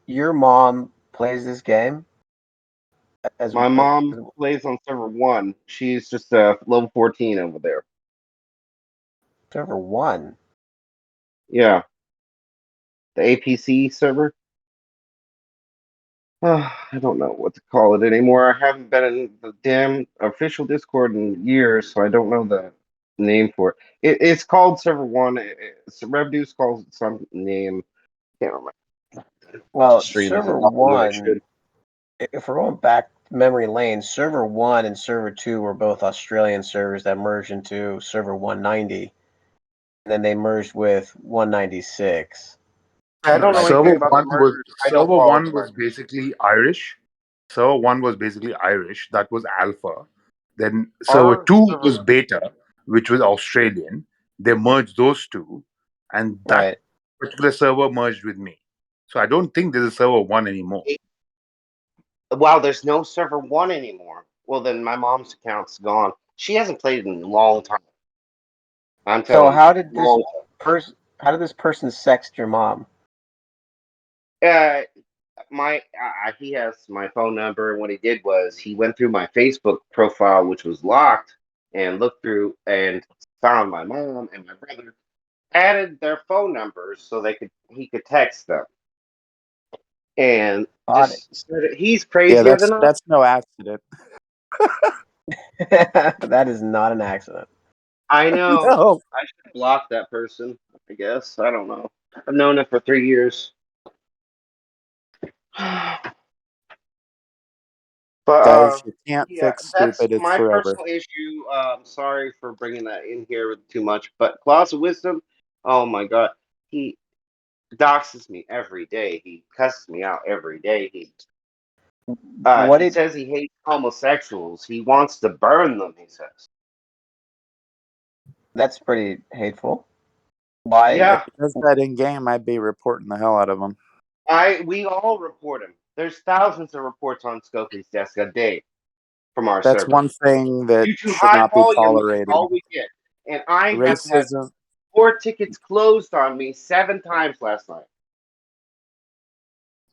your mom plays this game? My mom plays on server 1. She's just level 14 over there. Server 1? Yeah. The APC server. I don't know what to call it anymore. I haven't been in the damn official Discord in years, so I don't know the name for it. It's called server 1. Revenues calls it some name. Can't remember. Well, Stream server often than I 1, should. if we're going back memory lane, server 1 and server 2 were both Australian servers that merged into server 190, and then they merged with 196. I don't know anything about the murders. I don't Server follow 1 the was murders. basically Irish. Server 1 was basically Irish. That was alpha. Then server 2 was beta, which was Australian. They merged those two, and that particular server merged with me. So I don't think there's a server 1 anymore. Wow, there's no server 1 anymore. Well, then my mom's account's gone. She hasn't played in a long time. I'm telling you. So how did this person sext your mom? He has my phone number, and what he did was he went through my Facebook profile, which was locked, and looked through and found my mom and my brother, added their phone numbers so he could text them. And he's crazier than us. That's no accident. That is not an accident. I know. No. I should block that person, I guess. I don't know. I've known it for 3 years. But Guys, you can't fix that's stupid. It's my forever. personal issue. Sorry for bringing that in here too much, but Claws of Wisdom, oh my god, he doxes me every day. He cusses me out every day. He says he hates homosexuals. He wants to burn them. He says. That's pretty hateful. Why? Yeah. If he does that in game, I'd be reporting the hell out of him. We all report him. There's thousands of reports on Scopely's desk a day from our That's server. one thing that Due to should high not be volume, tolerated. all we get. And I have had Racism. 4 tickets closed on me 7 times last night.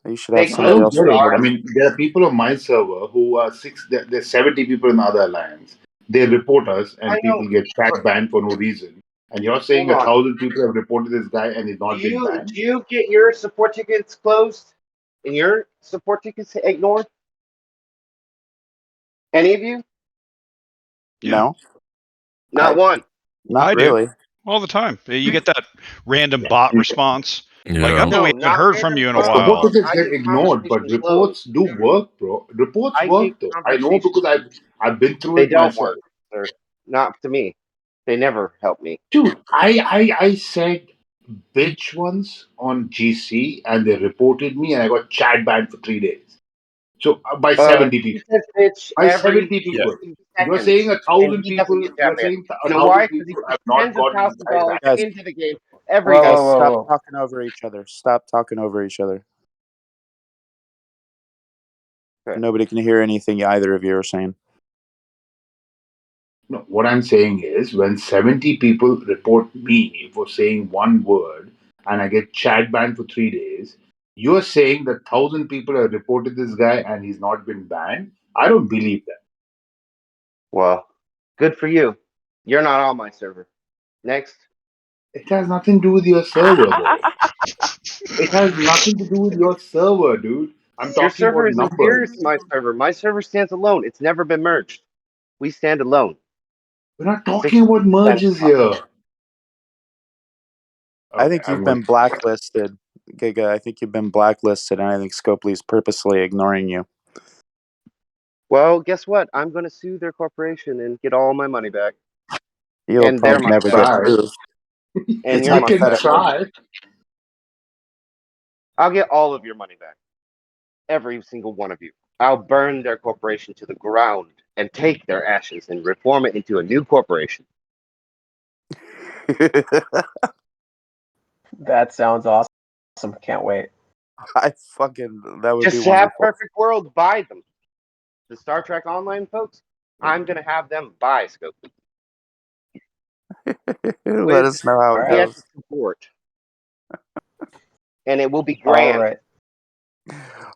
You should have They I somebody don't else get it. report I him. mean, there are people on my server who are there's 70 people in the other alliance. They report us, I and know. people get chat banned for no reason. And you're saying Hold on. 1,000 people have reported this guy, and he's Do not been banned? you get your support tickets closed and your support tickets ignored? Any of you? Yeah. No, Not one. not I really. do all the time. You get that random bot response. Like, Yeah. oh, No, we haven't not heard from you in a random Support while. tickets I get get ignored, but conversation reports closed. do work, bro. Reports I work, get though. I know conversation because I've been through They it don't myself. work, sir. Not to me. They never help me. Dude, I said bitch once on GC, and they reported me, and I got chat banned for 3 days. So by 70 He people. says bitch By every 70 Yeah. people. 2 You're seconds, saying and 1,000 he doesn't people. get that You're mad. saying You a know thousand why? Because he people puts have not tens of gotten thousands of chat dollars back. Guys, into the game every Whoa, day. guys, whoa, stop whoa. talking over each other. Stop talking over each other. Okay. Nobody can hear anything either of you are saying. No, what I'm saying is when 70 people report me for saying one word and I get chat banned for 3 days, you're saying that 1,000 people have reported this guy and he's not been banned? I don't believe that. Well, good for you. You're not on my server. Next. It has nothing to do with your server, bro. It has nothing to do with your server, dude. I'm Your talking server about is inferior numbers. to my server. My server stands alone. It's never been merged. We stand alone. We're not talking about 60% merges up. here. I Okay, think I'm you've going been blacklisted, Giga. I think you've been blacklisted, and I think Scopely's purposely ignoring you. Well, guess what? I'm going to sue their corporation and get all my money back. You'll And their probably money never back. get try. through. And It's your You money can back. hypothetical. try. I'll get all of your money back. Every single one of you. I'll burn their corporation to the ground and take their ashes and reform it into a new corporation. That sounds awesome. Can't wait. that would Just be have wonderful. Perfect World buy them. The Star Trek Online folks, I'm going to have them buy Scope. Let With us know how it Alright. goes. guest support. And it will be All grand. right.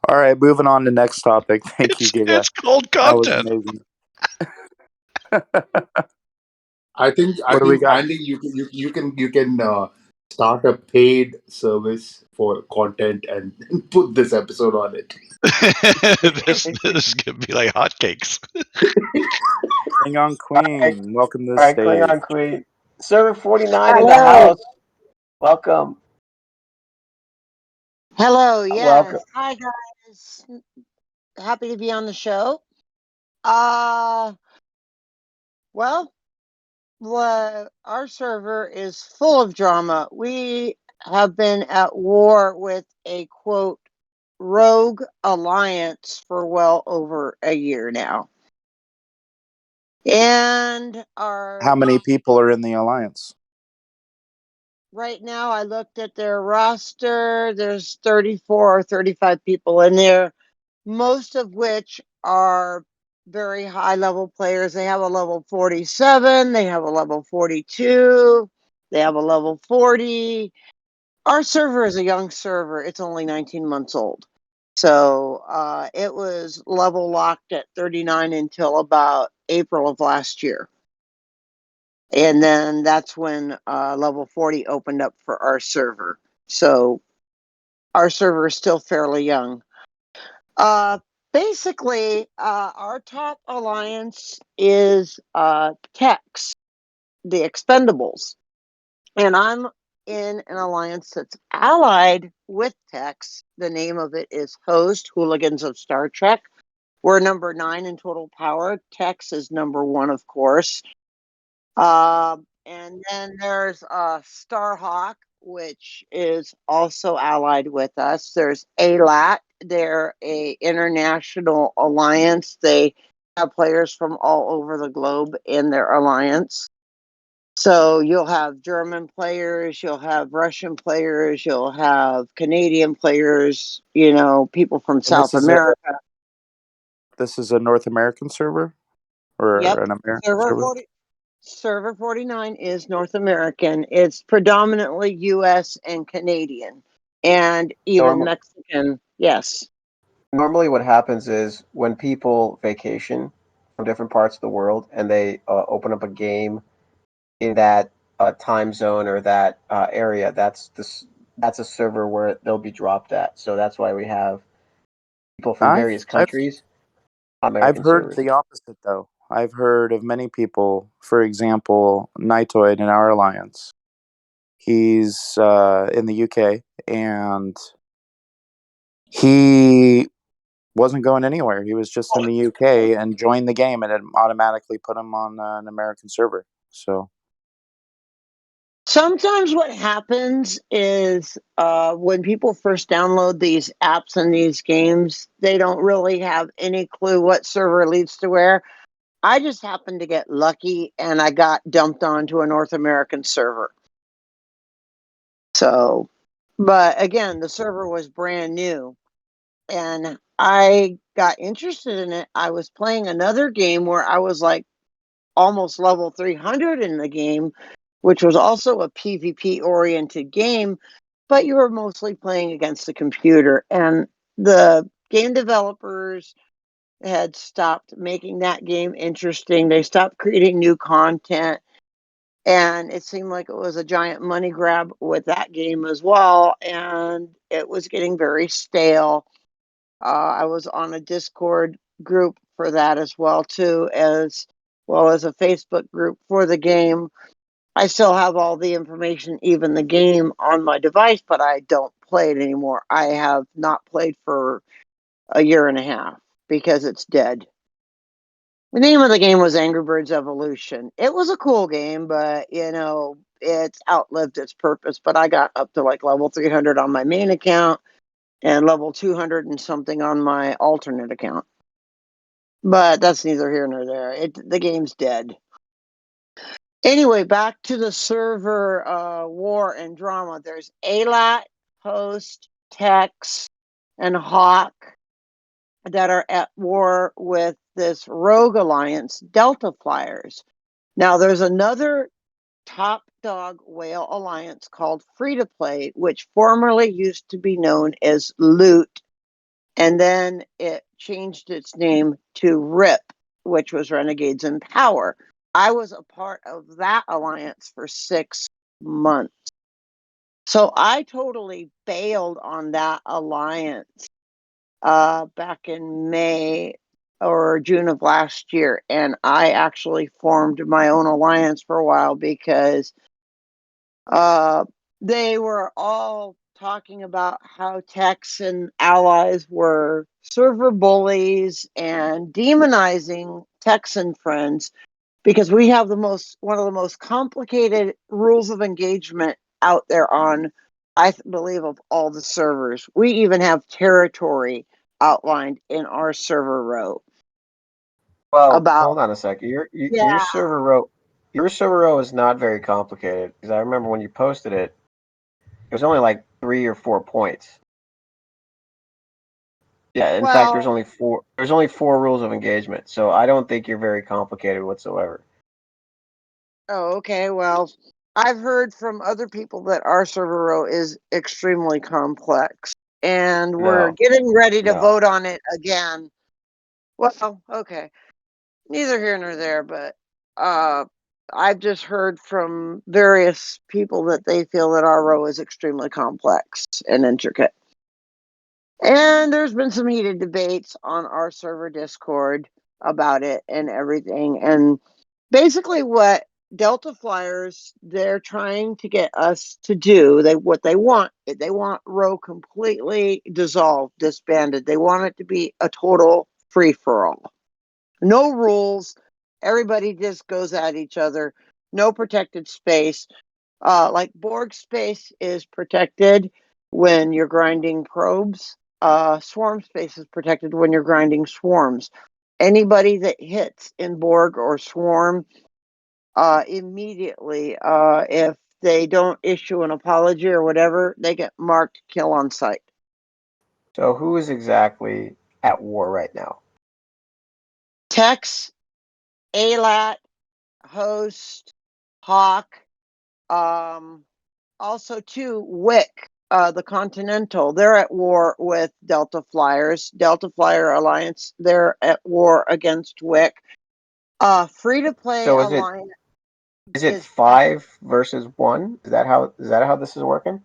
All right, moving on to next topic. Thank you, Giga. It's called That was content. amazing. I think What do we got? Andy, you can start a paid service for content and put this episode on it. this is gonna be like hotcakes. KlingonQueen, welcome to the All right, stage. KlingonQueen. Server 49 in the Hello. house. Welcome. Hello, yes. Welcome. Hi guys. Happy to be on the show. Well, our server is full of drama. We have been at war with a quote rogue alliance for well over a year now. And How many people are in the alliance? right now I looked at their roster. There's 34 or 35 people in there, most of which are very high level players. They have a level 47, they have a level 42, they have a level 40. Our server is a young server. It's only 19 months old. So it was level locked at 39 until about April of last year. And then that's when level 40 opened up for our server. So our server is still fairly young. Basically, our top alliance is Tex, the Expendables. And I'm in an alliance that's allied with Tex. The name of it is Host, Hooligans of Star Trek. We're number 9 in total power. Tex is number 1, of course. And then there's Starhawk, which is also allied with us. There's ALAT. They're a international alliance. They have players from all over the globe in their alliance. So you'll have German players, you'll have Russian players, you'll have Canadian players, people from South America. This is a North American server or Yep. an American server? Server 49 is North American. It's predominantly US and Canadian and even Mexican. Yes. Normally what happens is when people vacation from different parts of the world and they open up a game in that time zone or that area, that's a server where they'll be dropped at. So that's why we have people from various countries. I've heard the opposite, though. I've heard of many people, for example, Nightoid in our alliance. He's in the UK, and he wasn't going anywhere. He was just in the UK and joined the game, and it automatically put him on an American server. So sometimes what happens is when people first download these apps and these games, they don't really have any clue what server leads to where. I just happened to get lucky and I got dumped onto a North American server. So, but again, the server was brand new and I got interested in it. I was playing another game where I was like almost level 300 in the game, which was also a PvP oriented game, but you were mostly playing against the computer. And the game developers had stopped making that game interesting. They stopped creating new content. And it seemed like it was a giant money grab with that game as well. And it was getting very stale. I was on a Discord group for that as well, as well as a Facebook group for the game. I still have all the information, even the game, on my device, but I don't play it anymore. I have not played for a year and a half because it's dead. The name of the game was Angry Birds Evolution. It was a cool game, but it's outlived its purpose. But I got up to like level 300 on my main account and level 200 and something on my alternate account. But that's neither here nor there. The game's dead. Anyway, back to the server war and drama. There's ALAT, Host, Tex, and Hawk that are at war with this rogue alliance, Delta Flyers. Now, there's another top dog whale alliance called Free to Play, which formerly used to be known as Loot, and then it changed its name to RIP, which was Renegades in Power. I was a part of that alliance for 6 months. So I totally bailed on that alliance back in May or June of last year. And I actually formed my own alliance for a while because they were all talking about how Tex and allies were server bullies and demonizing Texan friends because we have one of the most complicated rules of engagement out there on, I believe, of all the servers. We even have territory outlined in our server row. Well, hold on a second. Your server row is not very complicated because I remember when you posted it, it was only like 3 or 4 points. Yeah, in fact, there's only 4. There's only 4 rules of engagement, so I don't think you're very complicated whatsoever. Oh, okay. Well, I've heard from other people that our server row is extremely complex, and we're getting ready to vote on it again. Well, okay. Neither here nor there, but I've just heard from various people that they feel that our row is extremely complex and intricate. And there's been some heated debates on our server Discord about it and everything. And basically what Delta Flyers, they're trying to get us to do, what they want row completely dissolved, disbanded. They want it to be a total free-for-all. No rules. Everybody just goes at each other. No protected space. Like Borg space is protected when you're grinding probes. Swarm space is protected when you're grinding swarms. Anybody that hits in Borg or Swarm immediately. If they don't issue an apology or whatever, they get marked kill on sight. So who is exactly at war right now? Tex, ALAT, Host, Hawk, also too Wick, the Continental. They're at war with Delta Flyers. Delta Flyer Alliance. They're at war against Wick. Free to play So Alliance. Is it 5 versus 1? Is that how this is working?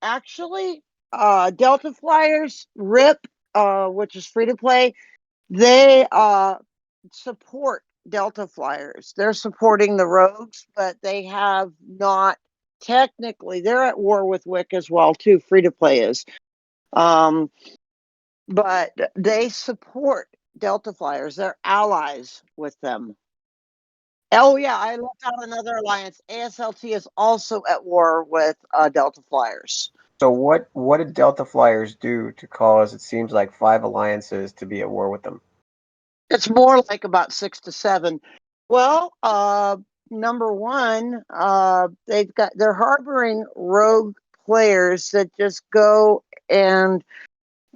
Actually, Delta Flyers, RIP, which is free to play, they support Delta Flyers. They're supporting the Rogues, but they have not technically. They're at war with Wick as well too. Free to play is, but they support Delta Flyers. They're allies with them. Oh yeah, I left out another alliance. ASLT is also at war with Delta Flyers. So what did Delta Flyers do to cause it seems like 5 alliances to be at war with them? It's more like about 6 to 7. Well, number one, they're harboring rogue players that just go and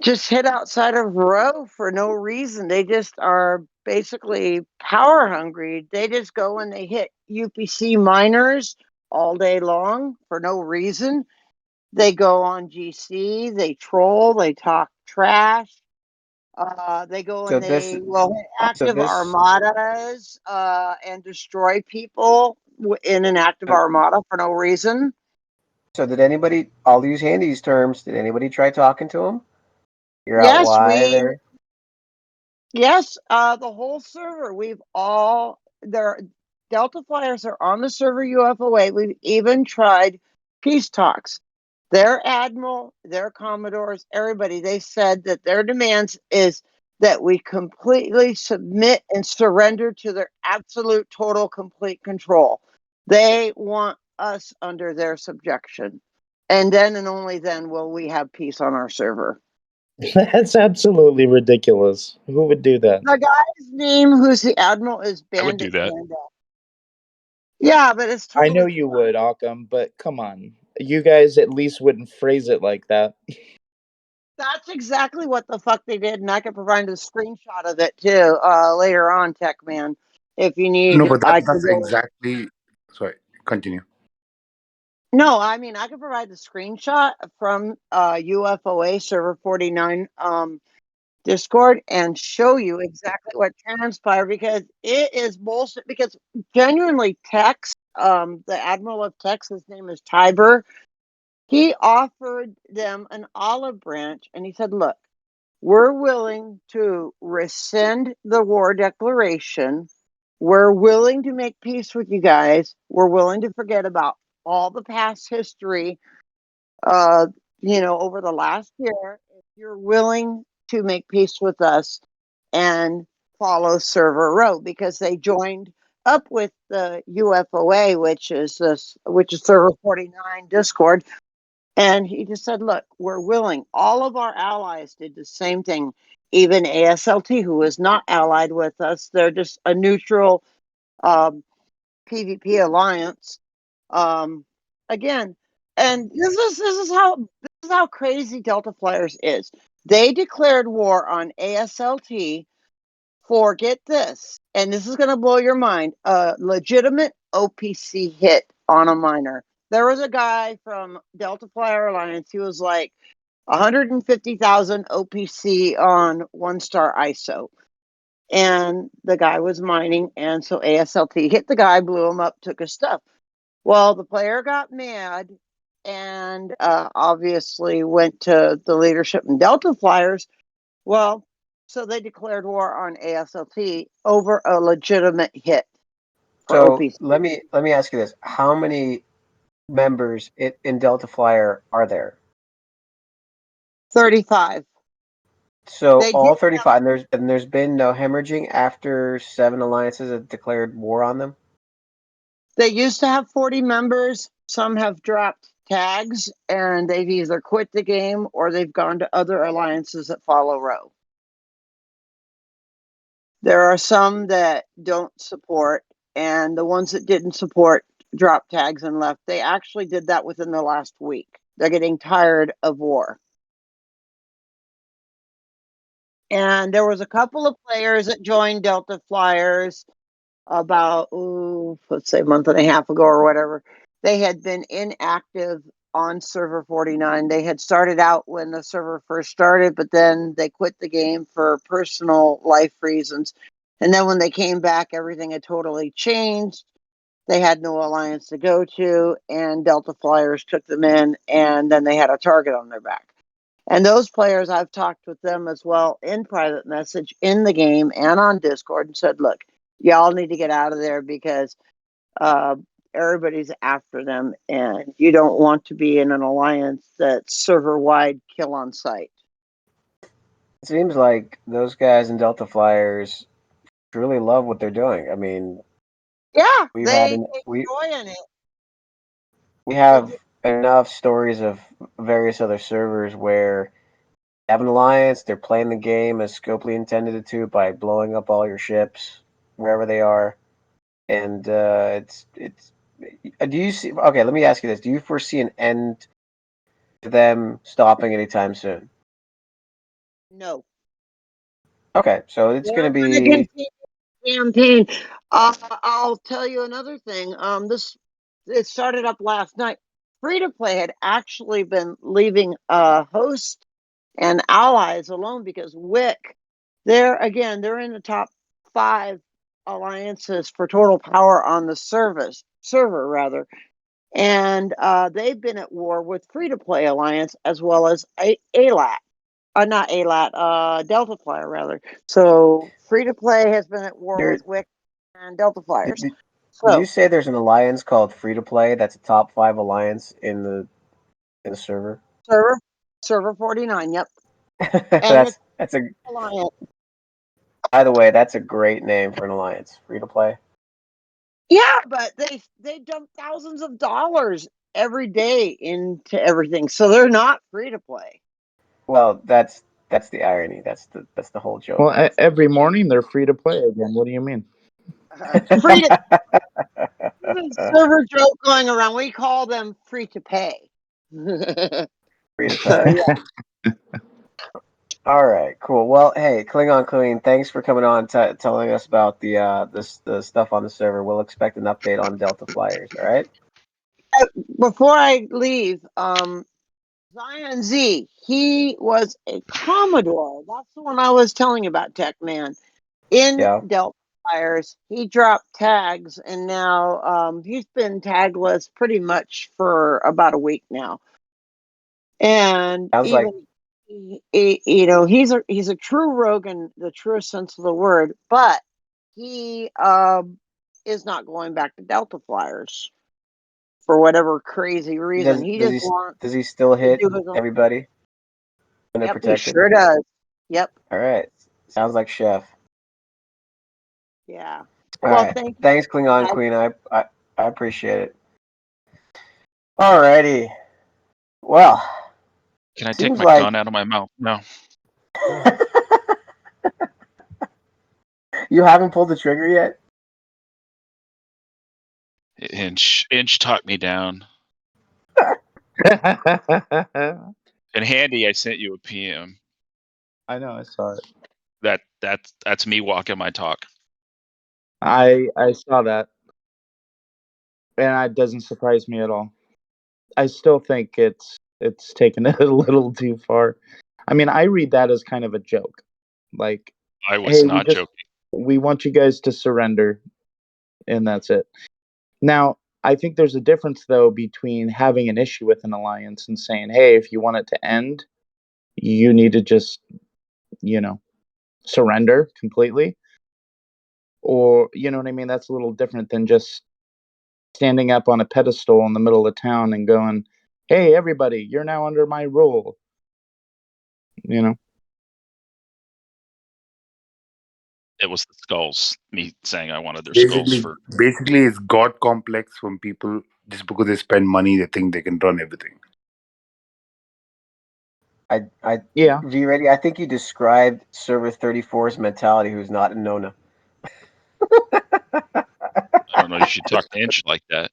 just hit outside of row for no reason. They just are basically power hungry. They just go and they hit UPC miners all day long for no reason. They go on GC, they troll, they talk trash. They go and they will hit active armadas and destroy people in an active armada for no reason. So did anybody? I'll use Handy's terms. Did anybody try talking to him? Figure out Yes, why they're. Yes, the whole server. Delta Flyers are on the server UFOA. We've even tried peace talks. Their admiral, their commodores, everybody, they said that their demands is that we completely submit and surrender to their absolute, total, complete control. They want us under their subjection. And then and only then will we have peace on our server. That's absolutely ridiculous. Who would do that? The guy's name, who's the admiral, is Bandit. I would do that. Panda. Yeah, but it's totally. I know you would, Occam, but come on. You guys at least wouldn't phrase it like that. That's exactly what the fuck they did, and I can provide a screenshot of it too later on, Techman, if you need. No, but that's exactly. Sorry, continue. No, I mean I can provide the screenshot from UFOA server 49 Discord and show you exactly what transpired because it is bullshit. Because genuinely, Tex, the Admiral of Tex, his name is Tiber. He offered them an olive branch, and he said, "Look, we're willing to rescind the war declaration. We're willing to make peace with you guys. We're willing to forget about all the past history, over the last year. If you're willing to make peace with us and follow server row," because they joined up with the UFOA, which is server 49 Discord. And he just said, "Look, we're willing." All of our allies did the same thing. Even ASLT, who is not allied with us, they're just a neutral PvP alliance. Again, and this is how crazy Delta Flyers is. They declared war on ASLT for, get this, and this is going to blow your mind, a legitimate OPC hit on a miner. There was a guy from Delta Flyer Alliance. He was like 150,000 OPC on 1-star ISO. And the guy was mining. And so ASLT hit the guy, blew him up, took his stuff. Well, the player got mad and obviously went to the leadership in Delta Flyers. Well, so they declared war on ASLT over a legitimate hit. So OPC. let me ask you this: how many members in Delta Flyer are there? 35. So all 35, and there's been no hemorrhaging after 7 alliances have declared war on them? They used to have 40 members. Some have dropped tags, and they've either quit the game or they've gone to other alliances that follow row. There are some that don't support, and the ones that didn't support dropped tags and left. They actually did that within the last week. They're getting tired of war. And there was a couple of players that joined Delta Flyers about, let's say a month and a half ago or whatever. They had been inactive on server 49. They had started out when the server first started, but then they quit the game for personal life reasons. And then when they came back, everything had totally changed. They had no alliance to go to, and Delta Flyers took them in, and then they had a target on their back. And those players, I've talked with them as well in private message, in the game, and on Discord, and said, look, y'all need to get out of there because everybody's after them, and you don't want to be in an alliance that's server-wide kill on sight. It seems like those guys in Delta Flyers really love what they're doing. I mean, yeah, we've they had take joy in it. We have enough stories of various other servers where they have an alliance, they're playing the game as Scopely intended it to by blowing up all your ships wherever they are, and it's. Do you see? Okay, let me ask you this: do you foresee an end to them stopping anytime soon? No. Okay, so it's going to be campaign. I'll tell you another thing. It started up last night. Free to play had actually been leaving hosts and allies alone because Wick, they're in the top 5 alliances for total power on the server rather. And they've been at war with Free to Play Alliance as well as ALAT. Not ALAT, Delta Flyer rather. So Free to Play has been at war with Wick and Delta Flyers. Did you say there's an alliance called Free to Play? That's a top 5 alliance in the server. Server 49. Yep. that's a alliance. By the way, that's a great name for an alliance. Free to Play. Yeah, but they dump thousands of dollars every day into everything, so they're not free to play. Well, that's the irony. That's the whole joke. Well, every morning they're free to play again. What do you mean? Free to server joke going around. We call them free to pay. Free to pay. Yeah. All right, cool. Well, hey, KlingonQueen, thanks for coming on, telling us about the stuff on the server. We'll expect an update on Delta Flyers. All right. Before I leave, Zion Z, he was a Commodore. That's the one I was telling you about, Techman. In Delta Flyers, he dropped tags, and now he's been tagless pretty much for about a week now. And sounds like he's a true rogue in the truest sense of the word, but he is not going back to Delta Flyers for whatever crazy reason. Does he still hit everybody when they're protected? He sure does. Yep. All right. Sounds like Chef. Yeah. All right. Thanks, KlingonQueen. I appreciate it. All righty. Well, can I take my gun out of my mouth? No. You haven't pulled the trigger yet? Inch talked me down. And Handy, I sent you a PM. I know, I saw it. That's me walking my talk. I saw that, and it doesn't surprise me at all. I still think it's taken it a little too far. I mean, I read that as kind of a joke. Like, I was not joking. We want you guys to surrender, and that's it. Now, I think there's a difference, though, between having an issue with an alliance and saying, hey, if you want it to end, you need to just, surrender completely. Or, you know what I mean? That's a little different than just standing up on a pedestal in the middle of town and going, hey, everybody, you're now under my rule. It was the skulls, me saying I wanted their Basically, skulls for. Basically, it's God complex from people just because they spend money, they think they can run everything. Yeah. VReddy, I think you described Server 34's mentality, who's not a NONA. I don't know. You should talk to Inch like that.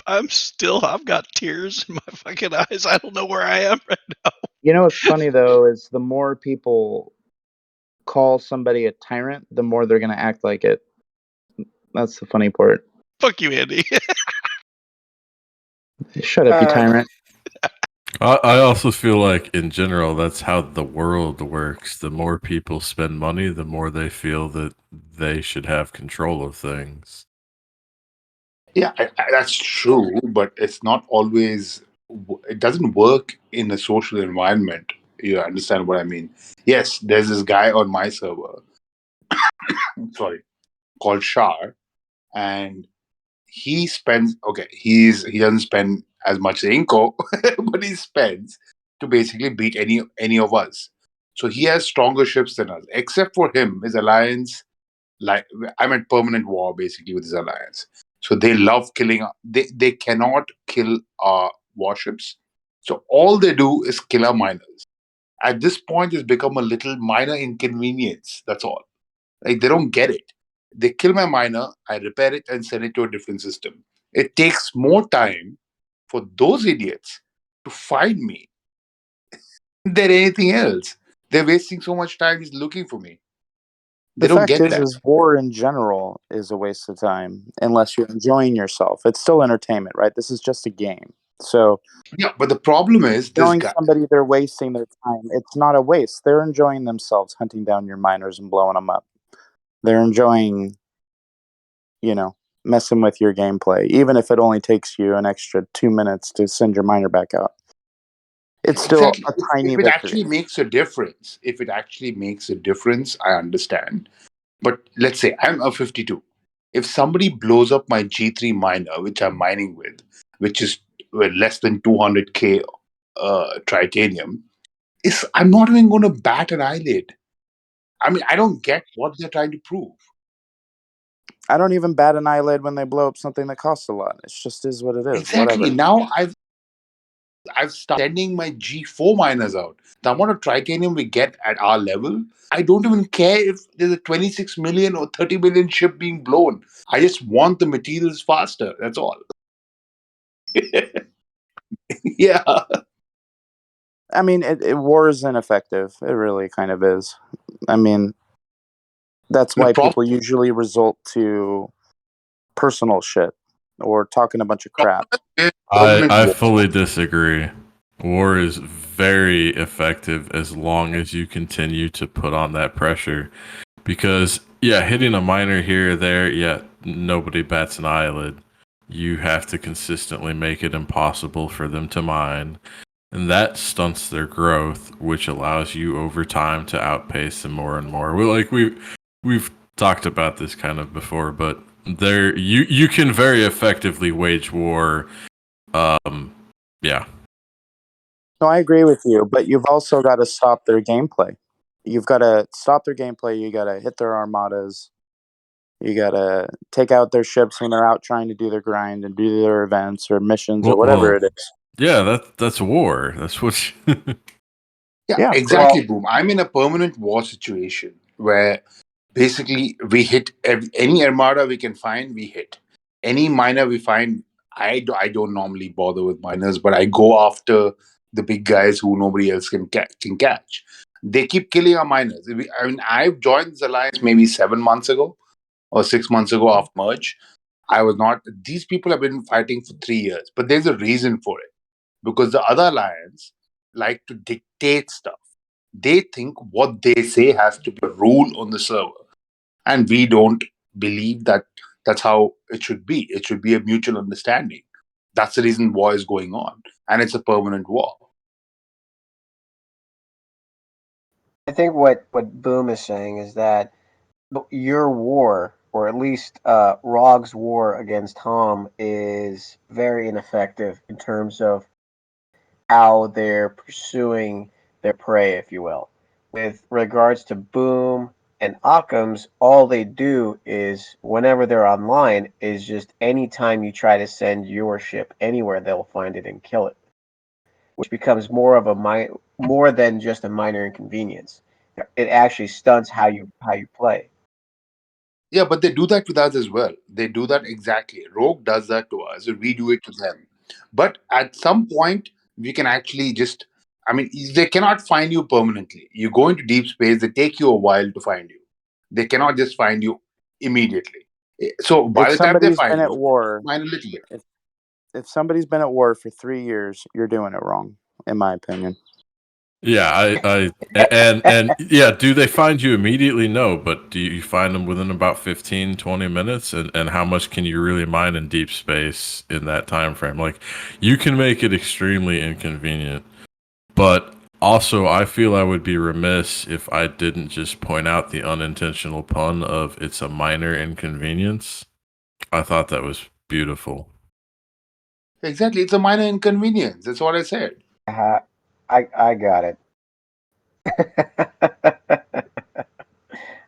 I've got tears in my fucking eyes. I don't know where I am right now. You know what's funny though is the more people call somebody a tyrant, the more they're gonna act like it. That's the funny part. Fuck you, Andy. Shut up, you tyrant. I also feel like, in general, that's how the world works. The more people spend money, the more they feel that they should have control of things. Yeah, that's true, but it's not always. It doesn't work in a social environment. You understand what I mean? Yes, there's this guy on my server, sorry, called Shar, and he spends. Okay, he doesn't spend as much as Inko, but he spends to basically beat any of us. So he has stronger ships than us. Except for him, his alliance, like I'm at permanent war basically with his alliance. So they love killing. They cannot kill our warships. So all they do is kill our miners. At this point, it's become a little minor inconvenience. That's all. Like they don't get it. They kill my miner, I repair it and send it to a different system. It takes more time for those idiots to find me than anything else. They're wasting so much time just looking for me. They The don't fact get that. is war in general is a waste of time unless you're enjoying yourself. It's still entertainment, right? This is just a game. So Yeah, but the problem is this showing guy. somebody they're wasting their time, it's not a waste. They're enjoying themselves hunting down your miners and blowing them up. They're enjoying, messing with your gameplay, even if it only takes you an extra 2 minutes to send your miner back out. It's still Exactly. a tiny If it victory. actually makes a difference, I understand. But let's say I'm a 52. If somebody blows up my G3 miner, which I'm mining with, which is less than 200k tritanium, I'm not even going to bat an eyelid. I mean, I don't get what they're trying to prove. I don't even bat an eyelid when they blow up something that costs a lot. It just is what it is. Exactly. Whatever. Now I've started sending my G4 miners out. The amount of tritanium we get at our level, I don't even care if there's a 26 million or 30 million ship being blown. I just want the materials faster. That's all. Yeah. I mean, war is ineffective. It really kind of is. I mean, that's why people usually resort to personal shit or talking a bunch of crap. I fully disagree. War is very effective as long as you continue to put on that pressure. Because, yeah, hitting a miner here or there, yeah, nobody bats an eyelid. You have to consistently make it impossible for them to mine. And that stunts their growth, which allows you over time to outpace them more and more. We've talked about this kind of before, but you can very effectively wage war. Yeah. No, I agree with you, but you've also got to stop their gameplay. You've got to stop their gameplay. You got to hit their armadas. You got to take out their ships when they're out trying to do their grind and do their events or missions or whatever it is. Yeah, that's war. That's what. Yeah, exactly, Boom. I'm in a permanent war situation where basically we hit any armada we can find, we hit. Any miner we find, I don't normally bother with miners, but I go after the big guys who nobody else can catch. They keep killing our miners. I mean, I've joined this alliance maybe 7 months ago or 6 months ago after merge. I was not. These people have been fighting for 3 years, but there's a reason for it. Because the other alliance like to dictate stuff. They think what they say has to be a rule on the server. And we don't believe that that's how it should be. It should be a mutual understanding. That's the reason war is going on. And it's a permanent war. I think what Boom is saying is that your war, or at least Rog's war against Tom, is very ineffective in terms of how they're pursuing their prey, if you will. With regards to Boom and Occam's, all they do is, whenever they're online, is just anytime you try to send your ship anywhere, they'll find it and kill it. which becomes more than just a minor inconvenience. It actually stunts how you play. Yeah, but they do that with us as well. They do that exactly. Rogue does that to us, and we do it to them. But at some point, we can actually just. I mean, they cannot find you permanently. You go into deep space; they take you a while to find you. They cannot just find you immediately. So by If the time they somebody's find been at you, war, find a little bit. if somebody's been at war for 3 years, you're doing it wrong, in my opinion. Yeah, and yeah, do they find you immediately? No, but do you find them within about 15, 20 minutes? And how much can you really mine in deep space in that time frame? Like, you can make it extremely inconvenient, but also I feel I would be remiss if I didn't just point out the unintentional pun of it's a minor inconvenience. I thought that was beautiful. Exactly, it's a minor inconvenience. That's what I said. I got it.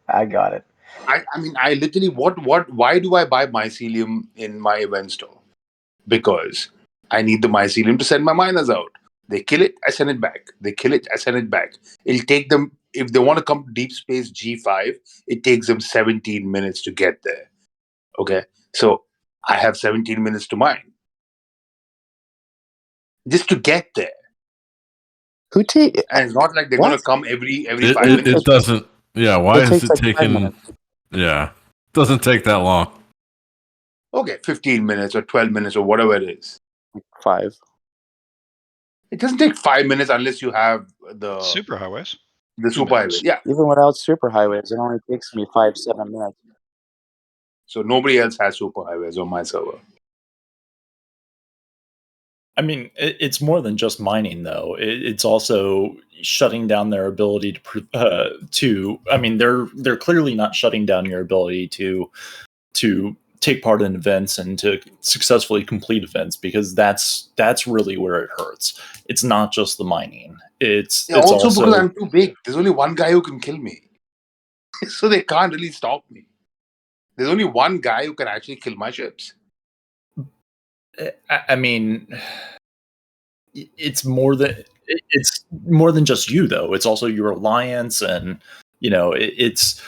I got it. I mean, I literally why do I buy mycelium in my event store? Because I need the mycelium to send my miners out. They kill it, I send it back. They kill it, I send it back. It'll take them, if they want to come to Deep Space G5, it takes them 17 minutes to get there. Okay? So I have 17 minutes to mine. Just to get there. And it's not like they're what? going to come every 5 It minutes. doesn't. Yeah, why It is takes it like 5 taking? minutes. Yeah, doesn't take that long. Okay, 15 minutes or 12 minutes or whatever it is. 5. It doesn't take 5 minutes unless you have the superhighways. The superhighway. Yeah. Even without superhighways, it only takes me 5-7 minutes. So nobody else has superhighways on my server. I mean, it's more than just mining, though. It's also shutting down their ability to. I mean, they're clearly not shutting down your ability to take part in events and to successfully complete events, because that's really where it hurts. It's not just the mining. It's also because I'm too big. There's only one guy who can kill me, so they can't really stop me. There's only one guy who can actually kill my ships. I mean, it's more than just you, though. It's also your alliance, and it's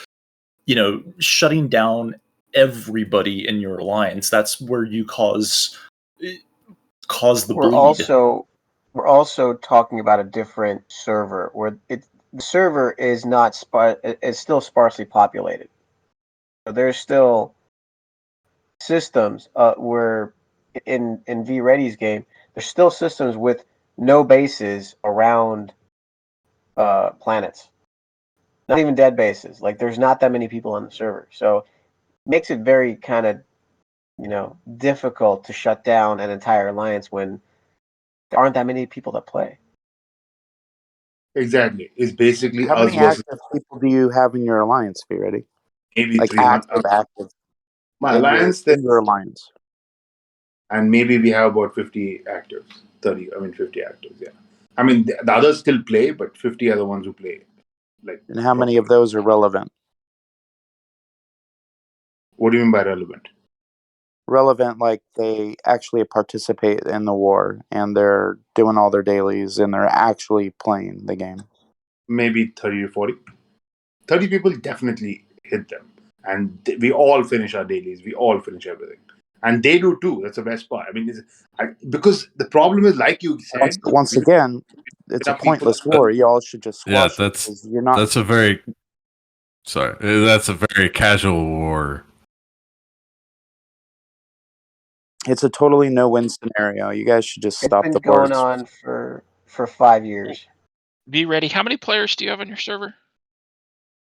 shutting down everybody in your alliance. That's where you cause the bleed. We're also talking about a different server where the server is not it's still sparsely populated. So there's still systems where in VReddy's game, there's still systems with no bases around planets. Not even dead bases. Like, there's not that many people on the server. So it makes it very kind of, difficult to shut down an entire alliance when there aren't that many people that play. Exactly. It's basically how many active people do you have in your alliance, VReddy? Maybe like 300. active. My alliance, in your alliance. And maybe we have about 50 actives. 50 actives, yeah. I mean, the others still play, but 50 are the ones who play. And how many of those are relevant? What do you mean by relevant? Relevant, like they actually participate in the war and they're doing all their dailies and they're actually playing the game. Maybe 30 to 40. 30 people definitely hit them. And we all finish our dailies. We all finish everything. And they do too. That's the best part. I mean, because the problem is, like you said... Once again, it's a pointless war. You all should just squash it. You're not... That's a very casual war. It's a totally no-win scenario. You guys should just stop the It's been going on for 5 years. VReddy, how many players do you have on your server?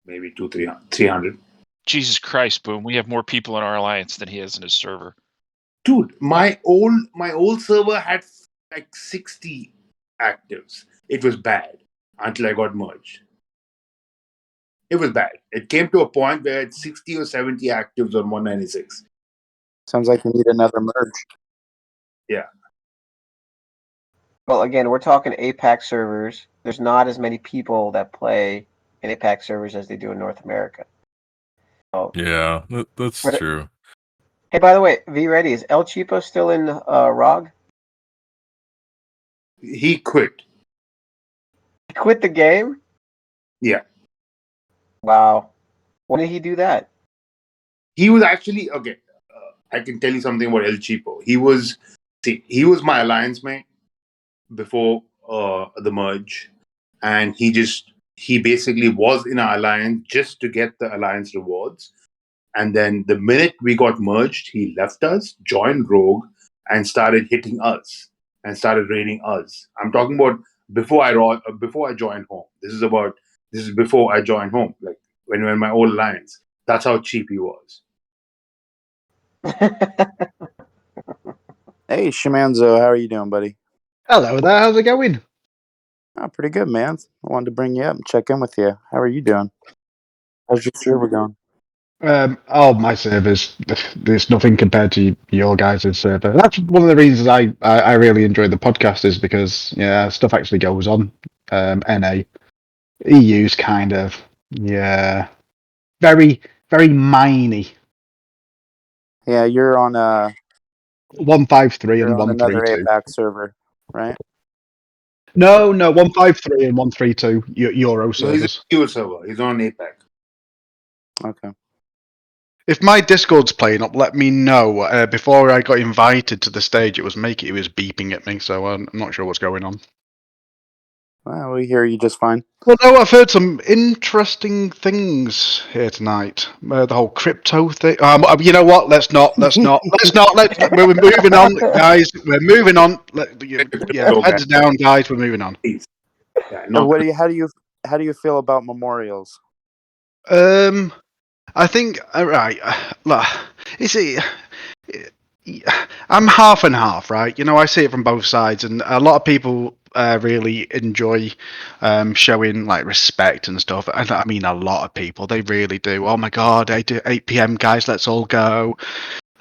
Maybe 300. Jesus Christ, Boom! We have more people in our alliance than he has in his server. Dude, my old server had like 60 actives. It was bad until I got merged. It was bad. It came to a point where it's 60 or 70 actives on 196. Sounds like you need another merge. Yeah. Well, again, we're talking APAC servers. There's not as many people that play in APAC servers as they do in North America. So, yeah, that's true. Hey, by the way, VReddy, is El Cheapo still in ROG? He quit. He quit the game? Yeah. Wow. When did he do that? He was actually okay. I can tell you something about El Cheapo. He was my alliance mate before the merge, and he basically was in our alliance just to get the alliance rewards. And then the minute we got merged, he left us, joined Rogue, and started hitting us and started raiding us. I'm talking about before I joined home. This is before I joined home, like when we were in my old alliance. That's how cheap he was. Hey, Shimanzu, how are you doing, buddy? Hello there, how's it going? Oh, pretty good, man. I wanted to bring you up and check in with you. How are you doing? How's your server going? My servers, there's nothing compared to your guys' server. That's one of the reasons I really enjoy the podcast is because, yeah, stuff actually goes on. NA. EU's kind of, yeah, very, very miney. Yeah, you're on 153 you're and on another 132. APAC server, right? No, 153 and 132 Euro No, he's servers. a pure server. He's on APAC. Okay. If my Discord's playing up, let me know. Before I got invited to the stage, it was beeping at me, so I'm not sure what's going on. Well, we hear you just fine. Well, no, I've heard some interesting things here tonight. The whole crypto thing. You know what? Let's not. We're moving on, guys. We're moving on. Heads down, guys. We're moving on. Please. Yeah, How do you feel about memorials? I think right. Look, I'm half and half, right? You know, I see it from both sides, and a lot of people really enjoy showing like respect and stuff. I mean, a lot of people, they really do. Oh my God, 8 p.m. guys, let's all go.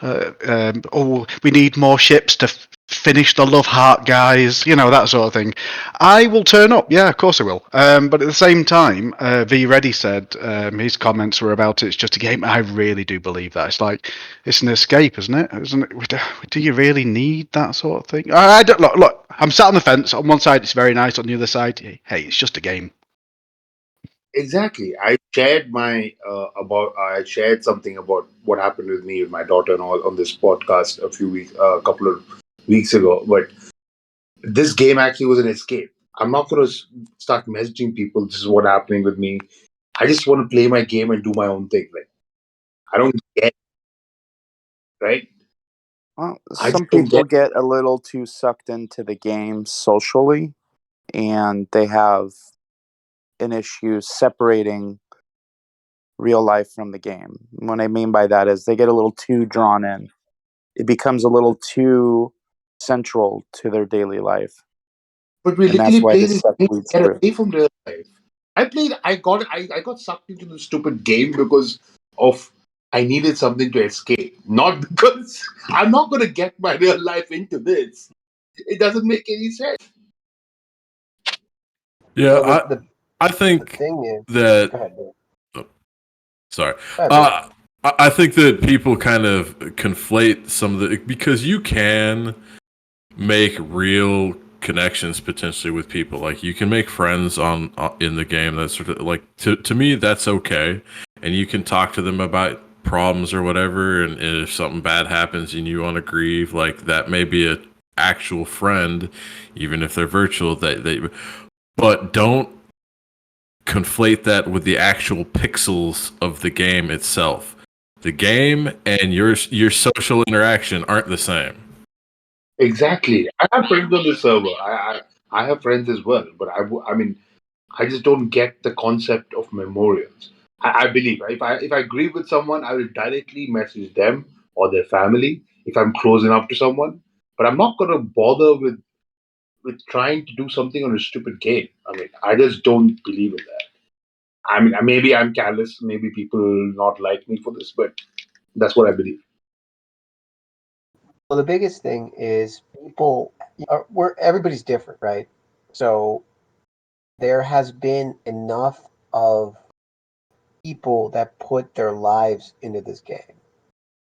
We need more ships to finish the Love Heart, guys. You know, that sort of thing. I will turn up. Yeah, of course I will. But at the same time, VReddy said his comments were about it's just a game. I really do believe that. It's like it's an escape, isn't it? Isn't it? Do you really need that sort of thing? I don't look. I'm sat on the fence. On one side, it's very nice. On the other side, hey, it's just a game. Exactly. I shared something about what happened with me with my daughter and all on this podcast a couple of weeks ago. But this game actually was an escape. I'm not going to start messaging people. This is what happening with me. I just want to play my game and do my own thing. Like I don't get right. Well, some people get a little too sucked into the game socially, and they have an issue separating real life from the game. What I mean by that is they get a little too drawn in. It becomes a little too central to their daily life. But we and literally that's why play this this stuff game leads to get through. away from real life. I got sucked into the stupid game because of I needed something to escape. Not because I'm not gonna get my real life into this. It doesn't make any sense. Yeah, Well, I think the thing is, that. go ahead, Dave. Oh, sorry. Go ahead, Dave. I think that people kind of conflate some of the because you can make real connections potentially with people. Like you can make friends on in the game. That's sort of like to me that's okay, and you can talk to them about problems or whatever. And if something bad happens and you want to grieve, like that may be a actual friend, even if they're virtual. But don't conflate that with the actual pixels of the game itself. The game and your social interaction aren't the same. Exactly. I have friends on the server. I have friends as well, but I mean I just don't get the concept of memorials. I believe if I agree with someone, I will directly message them or their family if I'm close enough to someone. But I'm not gonna bother with trying to do something on a stupid game. I mean, I just don't believe in that. I mean, maybe I'm callous. Maybe people not like me for this, but that's what I believe. Well, the biggest thing is people everybody's different, right? So there has been enough of people that put their lives into this game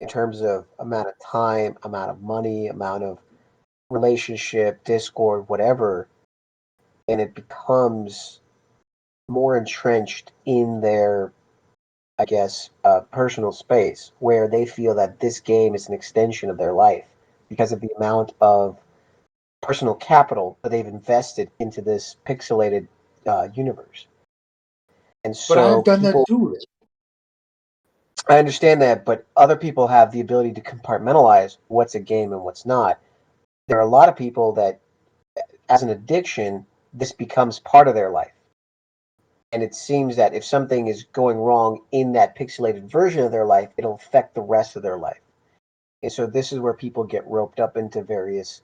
in terms of amount of time, amount of money, amount of relationship, Discord, whatever, and it becomes more entrenched in their, I guess, personal space, where they feel that this game is an extension of their life because of the amount of personal capital that they've invested into this pixelated universe. And But I so have done that people, too. I understand that, but other people have the ability to compartmentalize what's a game and what's not. There are a lot of people that, as an addiction, this becomes part of their life. And it seems that if something is going wrong in that pixelated version of their life, it'll affect the rest of their life. And so this is where people get roped up into various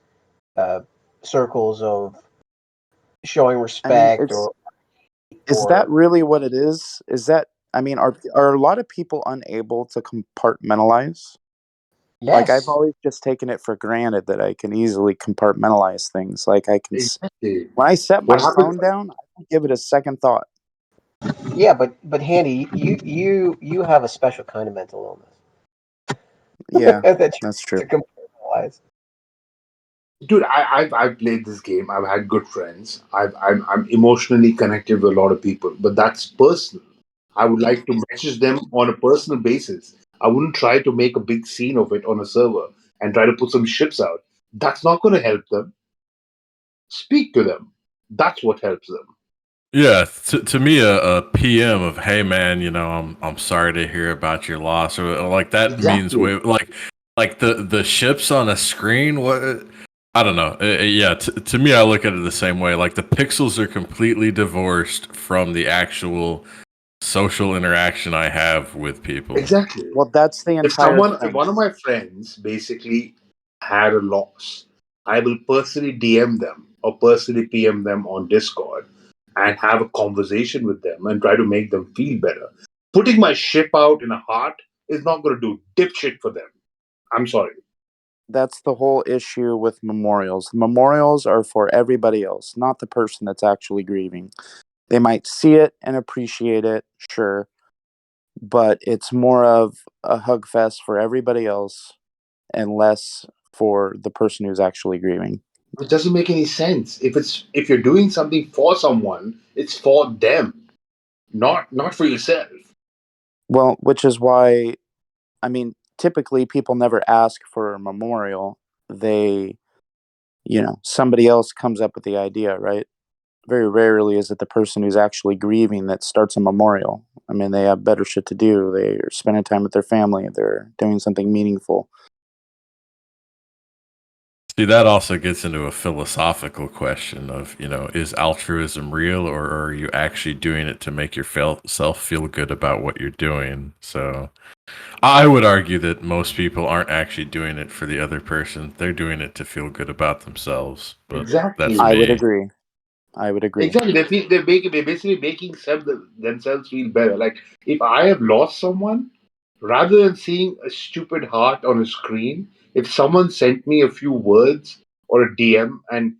circles of showing I mean, respect is that really what it is? Is that, I mean, are a lot of people unable to compartmentalize? Like, I've yes. always just taken it for granted that I can easily compartmentalize things. Like, I can, Exactly. when I set my What happens? phone down, I don't give it a second thought. Yeah, but Handy, you have a special kind of mental illness. Yeah, that you that's true. to compartmentalize. Dude, I've played this game. I've had good friends. I'm emotionally connected with a lot of people, but that's personal. I would like to message them on a personal basis. I wouldn't try to make a big scene of it on a server and try to put some ships out. That's not going to help them. Speak to them. That's what helps them. Yeah, to me, a PM of, hey man, I'm sorry to hear about your loss, or like that means Exactly. like the ships on a screen. What, I don't know. Yeah, to me, I look at it the same way. Like the pixels are completely divorced from the actual social interaction I have with people. Exactly. Well, that's the entire If thing. one of my friends basically had a loss, I will personally DM them or personally PM them on Discord and have a conversation with them and try to make them feel better. Putting my ship out in a heart is not going to do dipshit for them. I'm sorry. That's the whole issue with memorials. Memorials are for everybody else, not the person that's actually grieving. They might see it and appreciate it, sure, but it's more of a hug fest for everybody else and less for the person who's actually grieving. It doesn't make any sense. If you're doing something for someone, it's for them, not for yourself. Well, which is why, I mean, typically people never ask for a memorial. They, somebody else comes up with the idea, right? Very rarely is it the person who's actually grieving that starts a memorial. I mean, they have better shit to do. They're spending time with their family. They're doing something meaningful. See, that also gets into a philosophical question of, is altruism real, or are you actually doing it to make yourself feel good about what you're doing? So I would argue that most people aren't actually doing it for the other person. They're doing it to feel good about themselves. But that's Exactly. I would me. agree. Exactly. They're basically making themselves feel better. Like if I have lost someone, rather than seeing a stupid heart on a screen, if someone sent me a few words or a DM and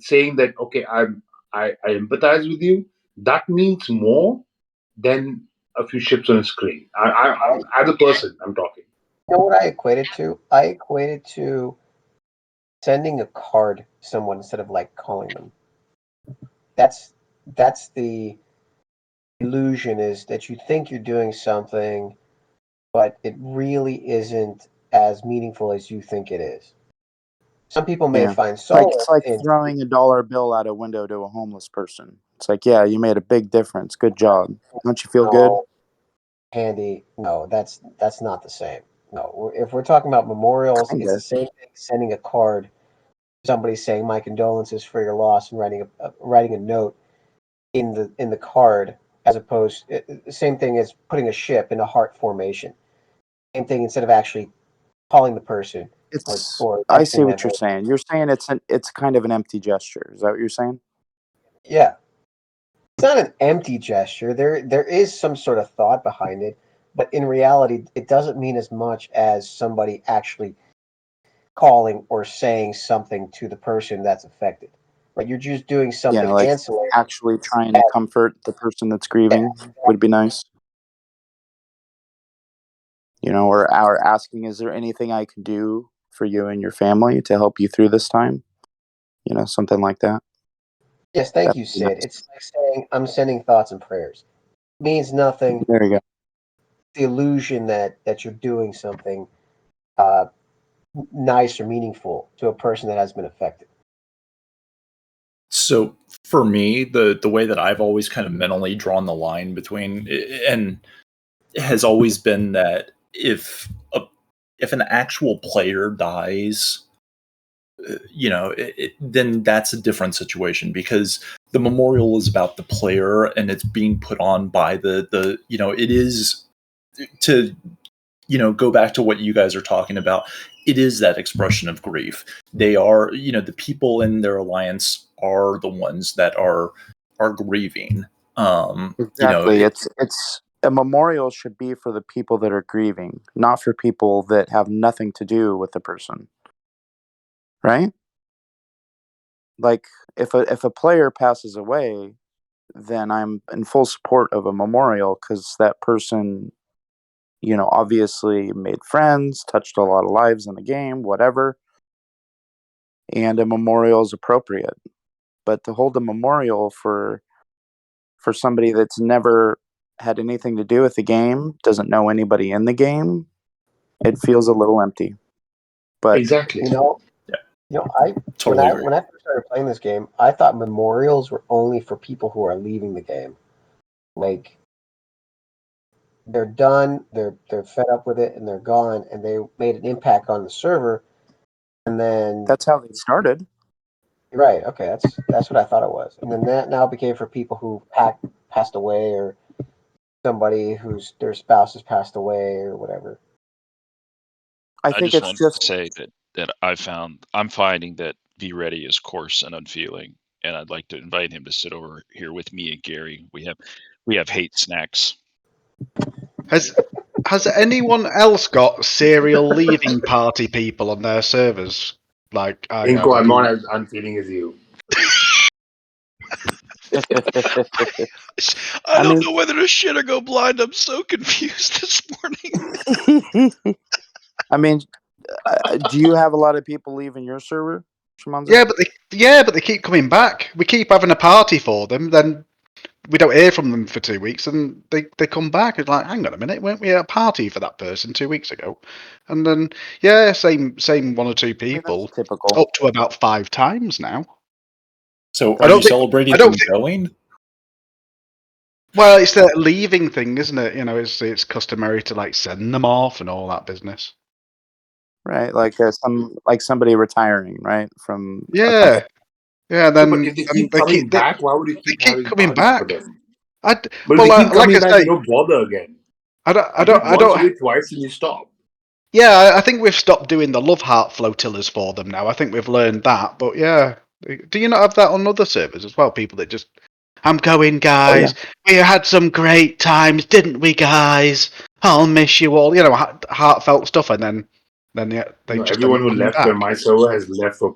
saying that okay, I empathize with you, that means more than a few ships on a screen. As a person, I'm talking. You know what I equated to? I equated to sending a card to someone instead of like calling them. That's the illusion, is that you think you're doing something, but it really isn't as meaningful as you think it is. Some people may Yeah. find It's solace like in throwing a dollar bill out a window to a homeless person. It's like, yeah, you made a big difference. Good job. Don't you feel good? Handy. No, that's not the same. No, if we're talking about memorials, it's Kinda. the same thing. Sending a card, somebody saying my condolences for your loss, and writing a note in the card, as opposed same thing as putting a ship in a heart formation. Same thing, instead of actually calling the person or I see texting them. what you're saying. You're saying it's kind of an empty gesture. Is that what you're saying? Yeah, it's not an empty gesture. There is some sort of thought behind it, but in reality, it doesn't mean as much as somebody actually calling or saying something to the person that's affected. Right? You're just doing Yeah, something like ancillary. actually trying to comfort the person that's grieving would be nice. Or asking, is there anything I can do for you and your family to help you through this time. Something like that. Yes, thank you, Sid. Nice. It's like saying I'm sending thoughts and prayers. It means nothing. There you go. The illusion that you're doing something nice or meaningful to a person that has been affected. So for me, the way that I've always kind of mentally drawn the line between, and has always been that if an actual player dies, then that's a different situation, because the memorial is about the player and it's being put on by the it is to go back to what you guys are talking about. It is that expression of grief. They are, the people in their alliance are the ones that are grieving. Exactly. It's a memorial should be for the people that are grieving, not for people that have nothing to do with the person. Right? Like if a player passes away, then I'm in full support of a memorial, because that person, obviously made friends, touched a lot of lives in the game, whatever. And a memorial is appropriate. But to hold a memorial for somebody that's never had anything to do with the game, doesn't know anybody in the game, it feels a little empty. But exactly. I totally agree. when I first started playing this game, I thought memorials were only for people who are leaving the game. Like, they're done, they're fed up with it, and they're gone, and they made an impact on the server. And then that's how they started. Right. Okay. That's what I thought it was. And then that now became for people who passed away, or somebody whose their spouse has passed away, or whatever. I think just it's want just to say that I'm finding that VReddy is coarse and unfeeling, and I'd like to invite him to sit over here with me and Gary. We have hate snacks. Has anyone else got serial leaving party people on their servers? Like I have. Inko, I'm not as unfeeling as you. I don't know whether to shit or go blind. I'm so confused this morning. I mean, do you have a lot of people leaving your server, Shimanzu? Yeah, but they keep coming back. We keep having a party for them, then we don't hear from them for 2 weeks, and they come back. It's like, hang on a minute, weren't we at a party for that person 2 weeks ago? And then same one or two people, typical. up to about 5 times now. So are you celebrating them going? Well, it's the leaving thing, isn't it? It's customary to send them off and all that business. Right, like somebody retiring, right? From yeah. Then but if they keep coming back, why would you keep having coming parties back? for them? But if they keep coming back, you don't bother again. I You do it twice and you stop. Yeah, I think we've stopped doing the love heart flotillas for them now. I think we've learned that. But yeah, do you not have that on other servers as well? People that just, I'm going, guys. Oh, yeah. We had some great times, didn't we, guys? I'll miss you all. Heartfelt stuff, and then just everyone who left on my server has left for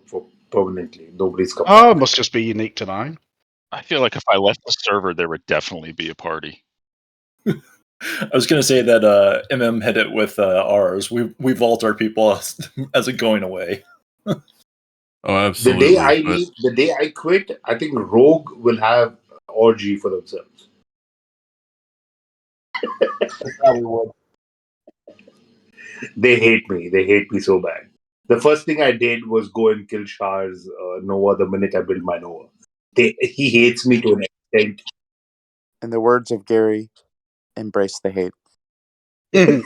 permanently. Nobody's come back. back. It must just be unique to mine. I feel like if I left the server, there would definitely be a party. I was going to say that MM hit it with ours. We vault our people as a going away. Oh, absolutely. The day I quit, I think Rogue will have orgy for themselves. Probably would. They hate me. They hate me so bad. The first thing I did was go and kill Shar's Nova the minute I built my Nova. He hates me to an extent. In the words of Gary, embrace the hate. Dude,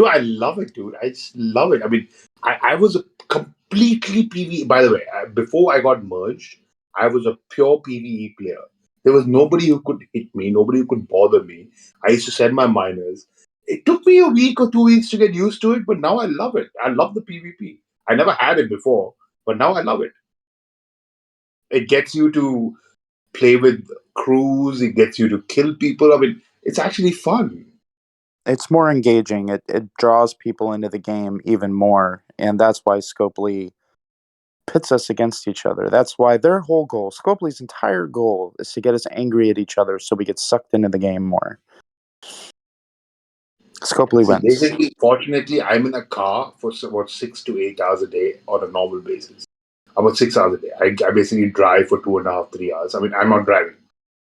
I love it, dude. I just love it. I mean, I was a completely PvE. By the way, before I got merged, I was a pure PvE player. There was nobody who could hit me, nobody who could bother me. I used to send my miners. It took me a week or 2 weeks to get used to it, but now I love it. I love the PvP. I never had it before, but now I love it. It gets you to play with crews, it gets you to kill people. I mean, it's actually fun. It's more engaging. It draws people into the game even more, and that's why Scopely pits us against each other. That's why their whole goal, Scopely's entire goal, is to get us angry at each other so we get sucked into the game more. Scopely See, wins. basically, fortunately, I'm in a car for about 6 to 8 hours a day on a normal basis. About 6 hours a day. I basically drive for 2.5, 3 hours. I mean, I'm not driving.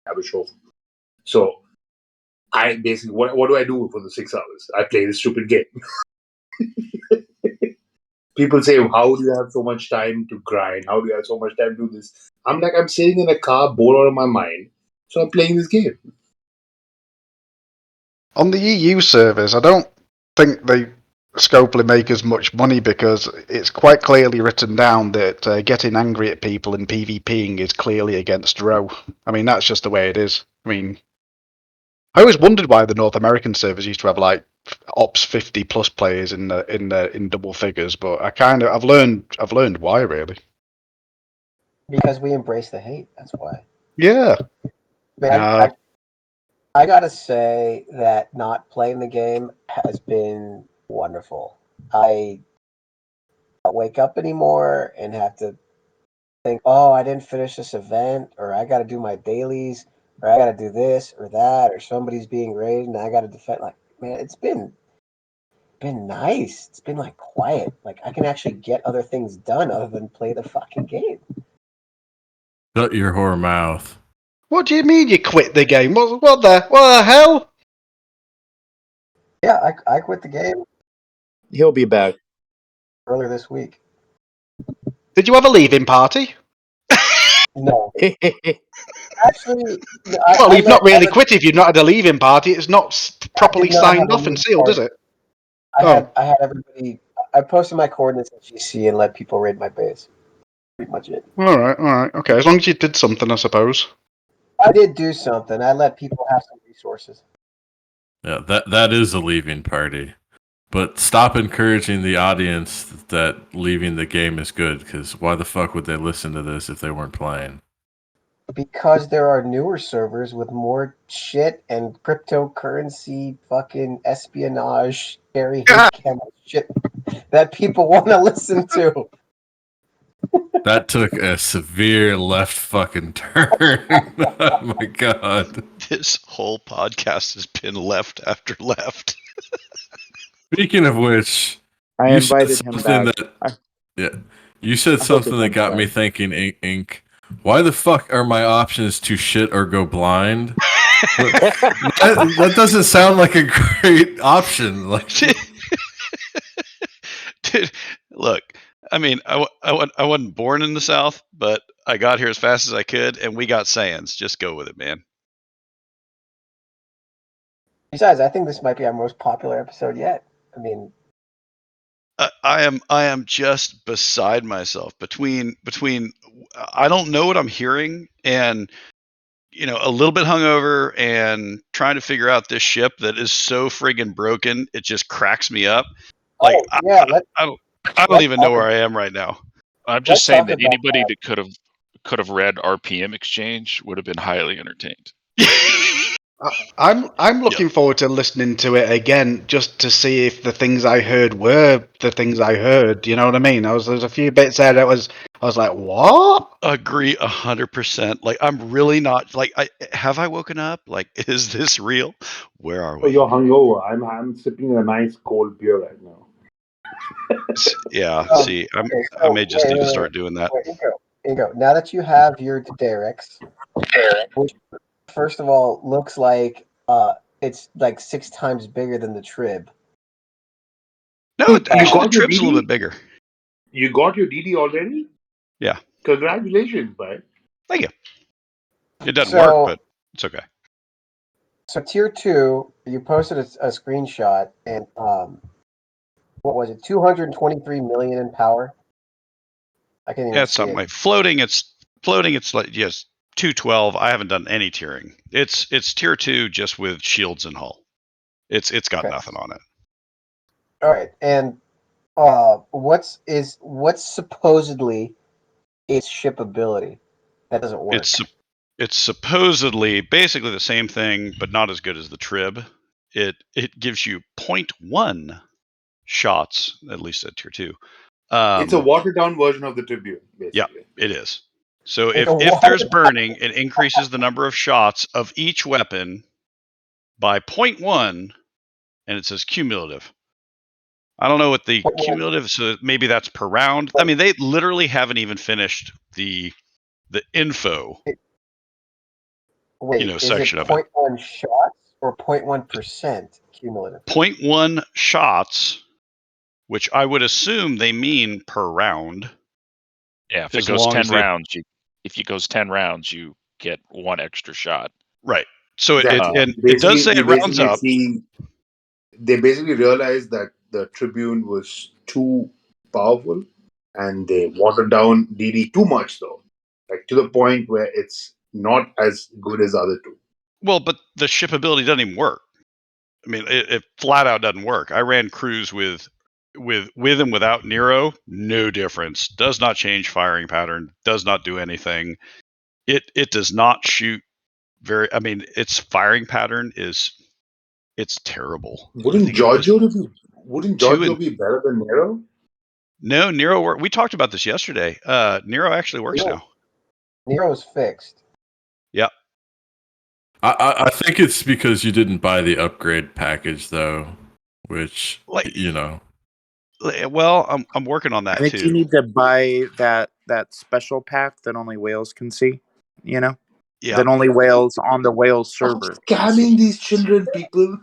I have a chauffeur. So I basically, what do I do for the 6 hours? I play this stupid game. People say, how do you have so much time to grind? How do you have so much time to do this? I'm like, I'm sitting in a car, bored out of my mind. So I'm playing this game. On the EU servers, I don't think they Scopely make as much money because it's quite clearly written down that getting angry at people and PvPing is clearly against row. I mean, that's just the way it is. I mean, I always wondered why the North American servers used to have like ops 50 plus players in double figures, but I've learned why really. Because we embrace the hate. That's why. Yeah. I gotta say that not playing the game has been wonderful. I don't wake up anymore and have to think, oh, I didn't finish this event, or I gotta do my dailies, or I gotta do this or that, or somebody's being raided and I gotta defend. Like, man, it's been nice. It's been like quiet. Like I can actually get other things done other than play the fucking game. Shut your whore mouth. What do you mean you quit the game? What the hell? Yeah, I quit the game He'll be back. earlier this week. Did you have a leaving party? No. Actually, Well, you've not really quit if you've not had a leaving party. It's not properly signed off and sealed, is it? I had everybody. I posted my coordinates in GC and let people raid my base. Pretty much it. All right, okay. As long as you did something, I suppose. I did do something. I let people have some resources. Yeah, that is a leaving party. But stop encouraging the audience that leaving the game is good, because why the fuck would they listen to this if they weren't playing? Because there are newer servers with more shit and cryptocurrency, fucking espionage, scary hate camel shit that people want to listen to. That took a severe left fucking turn. Oh my god. This whole podcast has been left after left. Speaking of which, I you invited said him something back. you said I something hope that it got comes me back. thinking, Ink. Why the fuck are my options to shit or go blind? that doesn't sound like a great option. Like, Dude, look, I mean, I wasn't born in the South, but I got here as fast as I could, and we got Saiyans. Just go with it, man. Besides, I think this might be our most popular episode yet. I mean, I am just beside myself between I don't know what I'm hearing and a little bit hungover and trying to figure out this ship that is so friggin' broken it just cracks me up. Like oh yeah, I don't even know where I am right now. I'm just saying that anybody that could have read RPM Exchange would have been highly entertained. I'm looking forward to listening to it again just to see if the things I heard were the things I heard. You know what I mean? There's a few bits there that I was like, what? Agree 100%. Like I'm really not like have I woken up? Like is this real? Where are So we? you're hungover. I'm sipping a nice cold beer right now. Yeah. See, I may just need to start doing that. Ingo, now that you have your derricks, which first of all looks like it's like 6 times bigger than the Trib. No, You actually the got your Trib's a little DD? bit bigger. You got your DD already? Yeah. Congratulations, bud. Thank you. It doesn't work, but it's okay. So tier 2, you posted a screenshot, and what was it? 223 million in power. I can't even Yeah, it's see something it. like floating. It's like 212. I haven't done any tiering. It's tier 2 just with shields and hull. It's got nothing on it. All right, and what's supposedly its shipability? That doesn't work. It's supposedly basically the same thing, but not as good as the Trib. It gives you 0.1 shots, at least at tier 2. It's a watered down version of the Tribune, basically. Yeah, it is. So if there's burning, it increases the number of shots of each weapon by 0.1, and it says cumulative. I don't know what the cumulative, so maybe that's per round. I mean, they literally haven't even finished the info, Wait, is section it of it. 0.1 shots or 0.1% cumulative? 0.1 shots, which I would assume they mean per round. Yeah, if it goes 10 rounds, if it goes 10 rounds, you get 1 extra shot. Right. So Exactly. it does say it rounds up. They basically realized that the Tribune was too powerful, and they watered down DD too much, though, like to the point where it's not as good as the other two. Well, but the shipability doesn't even work. I mean, it flat out doesn't work. I ran crews with and without Nero, no difference. Does not change firing pattern. Does not do anything. It does not shoot very. I mean, its firing pattern it's terrible. Wouldn't Giorgio be better than Nero? No, Nero. We talked about this yesterday. Nero actually works now. Nero's fixed. Yep. I think it's because you didn't buy the upgrade package, though, which Well, I'm working on that I think too. you need to buy that special pack that only whales can see. Yeah. That only whales on the whale server. Scamming these children, people.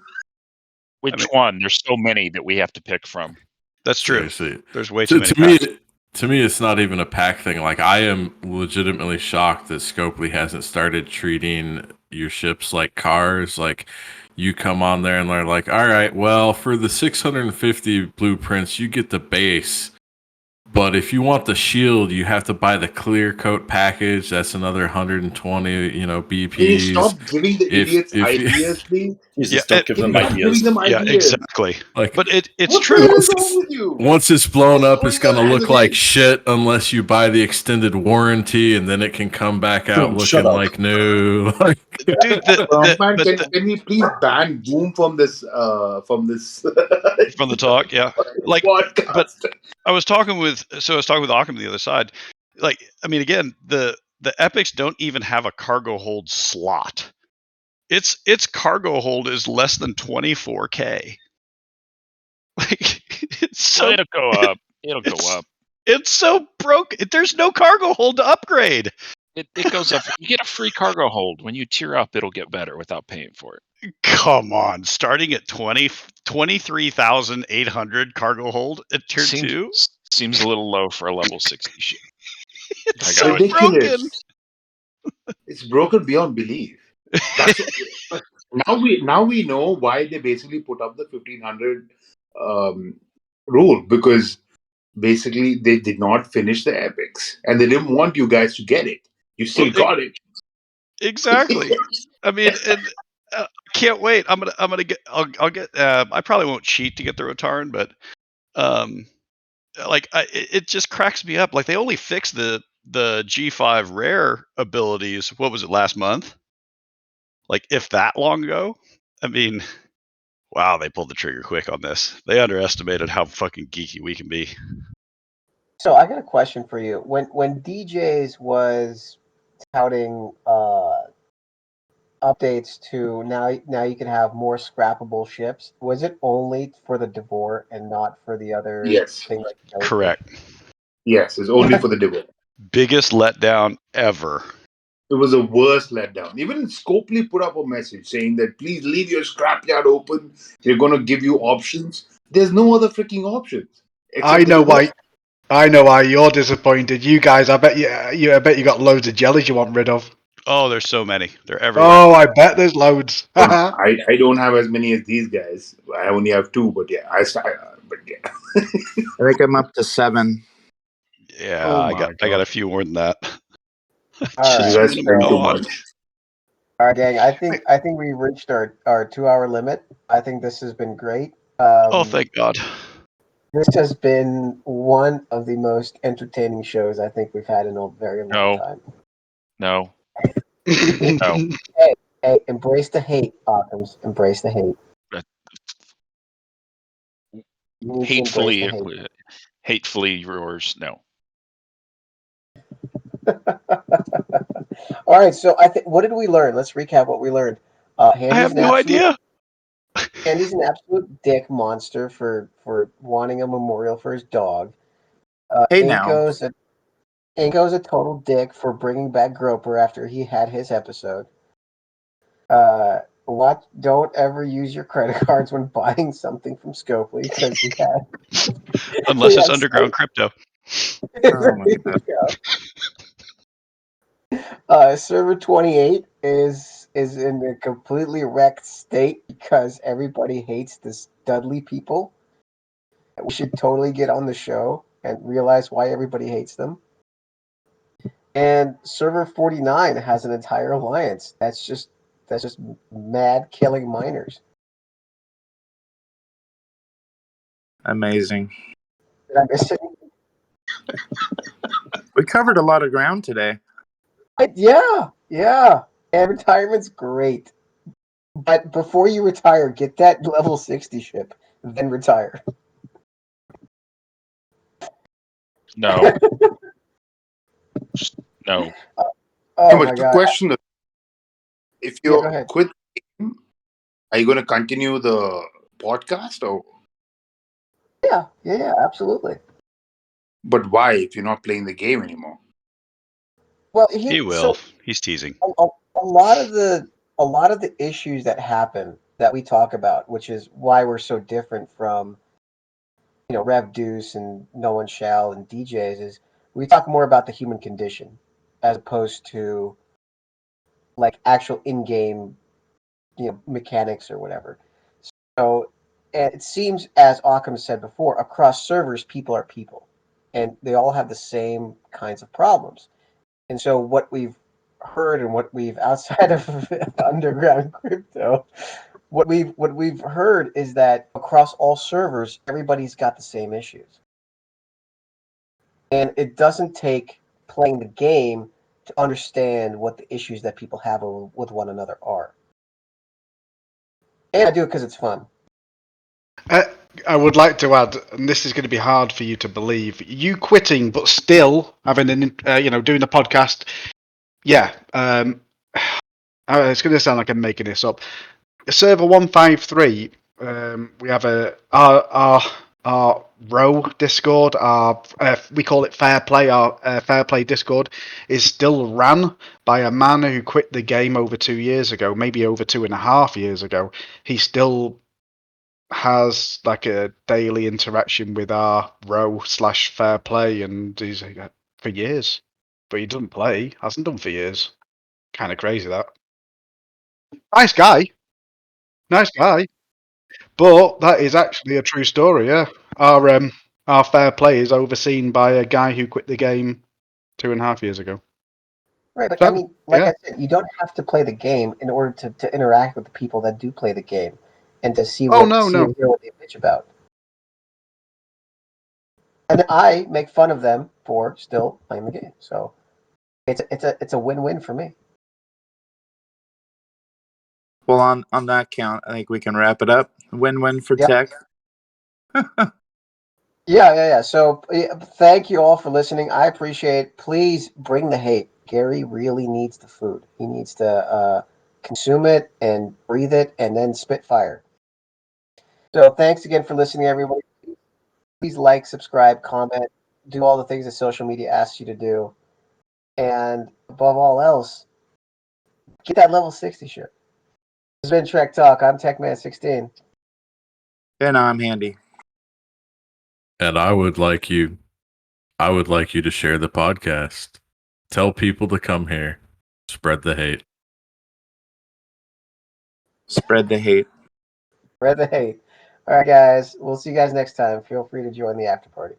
Which one? There's so many that we have to pick from. That's true. Seriously. There's way too many packs. To me, it's not even a pack thing. Like, I am legitimately shocked that Scopely hasn't started treating your ships like cars. Like, you come on there and they're like, all right, well, for the 650 blueprints, you get the base. But if you want the shield, you have to buy the clear coat package. That's another 120, BPs. Can you stop giving the idiots ideas, please? Don't give them ideas. Yeah, exactly. Like, but it's what true. the hell is wrong with you? Once it's blown up, it's going to look like shit unless you buy the extended warranty, and then it can come back out looking like new. Dude, can we please ban Boom from this from the talk? Yeah, like, podcast. But I was talking with Ockham the other side. Like, I mean, again, the epics don't even have a cargo hold slot. Its cargo hold is less than 24K. Like, it's so it'll go up. It'll go up. It's so broke. There's no cargo hold to upgrade. It goes up. You get a free cargo hold. When you tier up, it'll get better without paying for it. Come on, starting at 23,800 cargo hold at tier 2 seems a little low for a level 60 ship. It's ridiculous. It's broken beyond belief. That's now we know why they basically put up the 1500 rule, because basically they did not finish the epics and they didn't want you guys to get it. You still got it. Exactly. I mean, and can't wait. I'll get. I probably won't cheat to get the Rotaran, but it just cracks me up. Like, they only fixed the G5 rare abilities. What was it, last month? Like, if that long ago. I mean, wow, they pulled the trigger quick on this. They underestimated how fucking geeky we can be. So I got a question for you. When DJs was touting updates to now you can have more scrappable ships, was it only for the Devore and not for the other thing? Like correct. Yes, it's only for the Devore. Biggest letdown ever. It was the worst letdown. Even Scopely put up a message saying that please leave your scrapyard open. They're going to give you options. There's no other freaking options. I know why you're disappointed. You guys, I bet you got loads of jellies you want rid of. Oh, there's so many. They're everywhere. Oh, I bet there's loads. I don't have as many as these guys. I only have 2, but yeah, I think I'm up to 7. Yeah, I got a few more than that. You guys spend too much. All right, gang. I think we reached our 2-hour limit. I think this has been great. Thank God. This has been one of the most entertaining shows I think we've had in a very long time. No. No. Hey, embrace the hate, Ockhams. Embrace the hate. Hatefully yours. No. All right, so what did we learn? Let's recap what we learned. I have no idea. Andy's an absolute dick monster for wanting a memorial for his dog. Hey, now. Inko's a total dick for bringing back Groper after he had his episode. Don't ever use your credit cards when buying something from Scopely because he had Unless it's had underground crypto. Oh my god. Server 28 is in a completely wrecked state because everybody hates the Dudley people. We should totally get on the show and realize why everybody hates them. And Server 49 has an entire alliance that's just mad killing miners. Amazing. Did I miss it? We covered a lot of ground today. Yeah. And retirement's great. But before you retire, get that level 60 ship, then retire. No. No. Oh but my the god. question: if Yeah, you go ahead. quit the game, are you going to continue the podcast, or? Yeah, absolutely. But why, if you're not playing the game anymore? Well, He will. He's teasing. A lot of the issues that happen that we talk about, which is why we're so different from Rev Deuce and No One Shall and DJs, is we talk more about the human condition as opposed to like actual in-game mechanics or whatever. So and it seems, as Occam said before, across servers people are people and they all have the same kinds of problems. And so what we've heard and what we've outside of underground crypto, what we've heard is that across all servers, everybody's got the same issues. And it doesn't take playing the game to understand what the issues that people have with one another are. And I do it because it's fun. I would like to add, and this is going to be hard for you to believe, you quitting but still having doing the podcast. Yeah, it's going to sound like I'm making this up. Server 153, we have our row Discord. We call it Fair Play. Our Fair Play Discord is still ran by a man who quit the game over 2 years ago, maybe over 2.5 years ago. He still has like a daily interaction with our row / Fair Play, and he's for years, but he doesn't play. Hasn't done for years. Kind of crazy that. Nice guy. But that is actually a true story. Yeah, our Fair Play is overseen by a guy who quit the game 2.5 years ago. Right, but So, I mean, like yeah. I said, you don't have to play the game in order to interact with the people that do play the game and to see Oh and hear what they bitch about. And I make fun of them for still playing the game. So it's a win-win for me. Well, on that count, I think we can wrap it up. Win-win for Tech. Yeah. So thank you all for listening. I appreciate it. Please bring the hate. Gary really needs the food. He needs to consume it and breathe it and then spit fire. So thanks again for listening, everybody. Please like, subscribe, comment, do all the things that social media asks you to do. And above all else, get that level 60 shirt. This has been Trek Talk. I'm Techman16. And I'm Handy. And I would like you to share the podcast. Tell people to come here. Spread the hate. Spread the hate. Spread the hate. All right, guys. We'll see you guys next time. Feel free to join the after party.